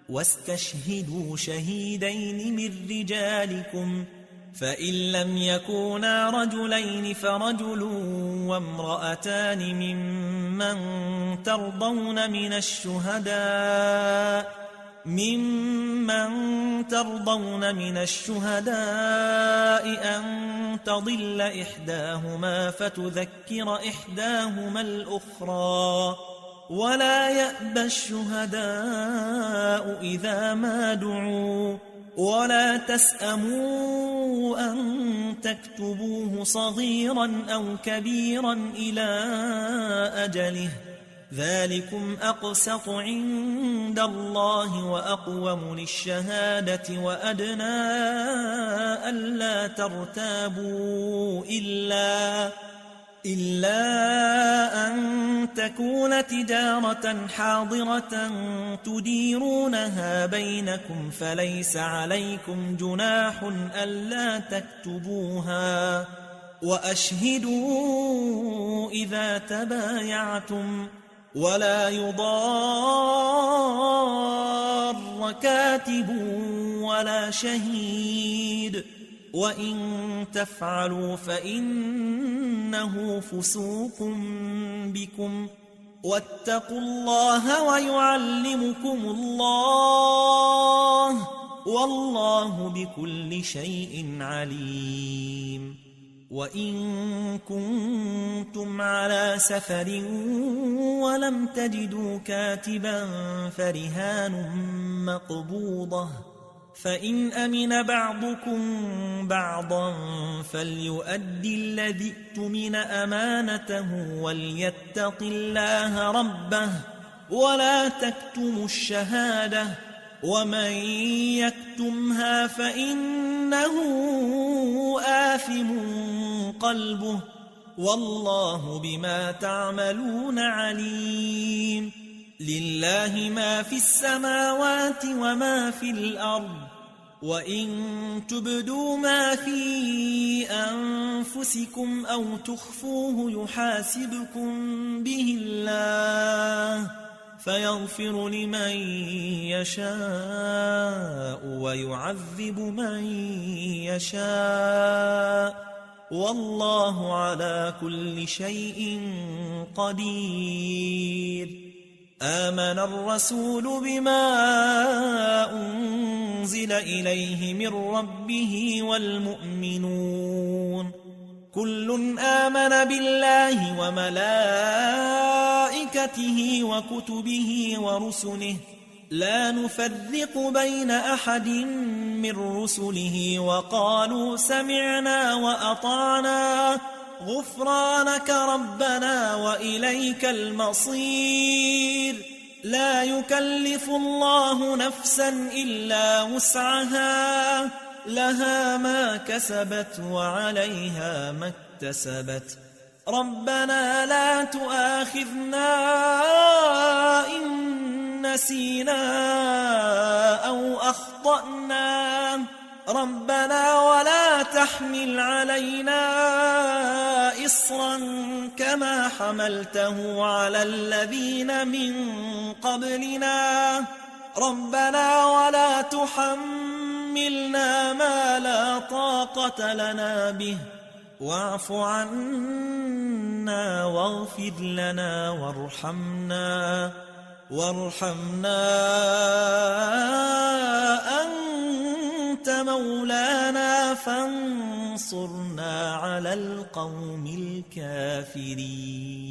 واستشهدوا شهيدين من رجالكم فإن لم يكونا رجلين فرجل وامرأتان ممن ترضون من الشهداء أن تضل إحداهما فتذكر إحداهما الأخرى ولا يأبى الشهداء إذا ما دعوا ولا تسأموا أن تكتبوه صغيرا أو كبيرا إلى أجله ذلكم أقسط عند الله وأقوم للشهادة وأدنى ألا ترتابوا إلا أن تكون تجارة حاضرة تديرونها بينكم فليس عليكم جناح ألا تكتبوها وأشهدوا إذا تبايعتم ولا يضار كاتب ولا شهيد وإن تفعلوا فإنه فسوق بكم واتقوا الله ويعلمكم الله والله بكل شيء عليم وإن كنتم على سفر ولم تجدوا كاتبا فرهان مقبوضة فإن أمن بعضكم بعضا فليؤدي الذي اؤتمن أمانته وليتق الله ربه ولا تكتموا الشهادة ومن يكتمها فإنه آثم قلبه والله بما تعملون عليم لله ما في السماوات وما في الأرض وإن تبدوا ما في أنفسكم أو تخفوه يحاسبكم به الله فيغفر لمن يشاء ويعذب من يشاء والله على كل شيء قدير آمن الرسول بما أنزل إليه من ربه والمؤمنون كل آمن بالله وملائكته وكتبه ورسله لا نفرق بين أحد من رسله وقالوا سمعنا وأطعنا غفرانك ربنا وإليك المصير لا يكلف الله نفسا إلا وسعها لها ما كسبت وعليها ما اكتسبت ربنا لا تؤاخذنا إن نسينا أو أخطأنا ربنا ولا تحمل علينا إصرا كما حملته على الذين من قبلنا ربنا ولا تحملنا ما لا طاقة لنا به واعف عنا واغفر لنا وارحمنا أنت مولانا فانصرنا على القوم الكافرين.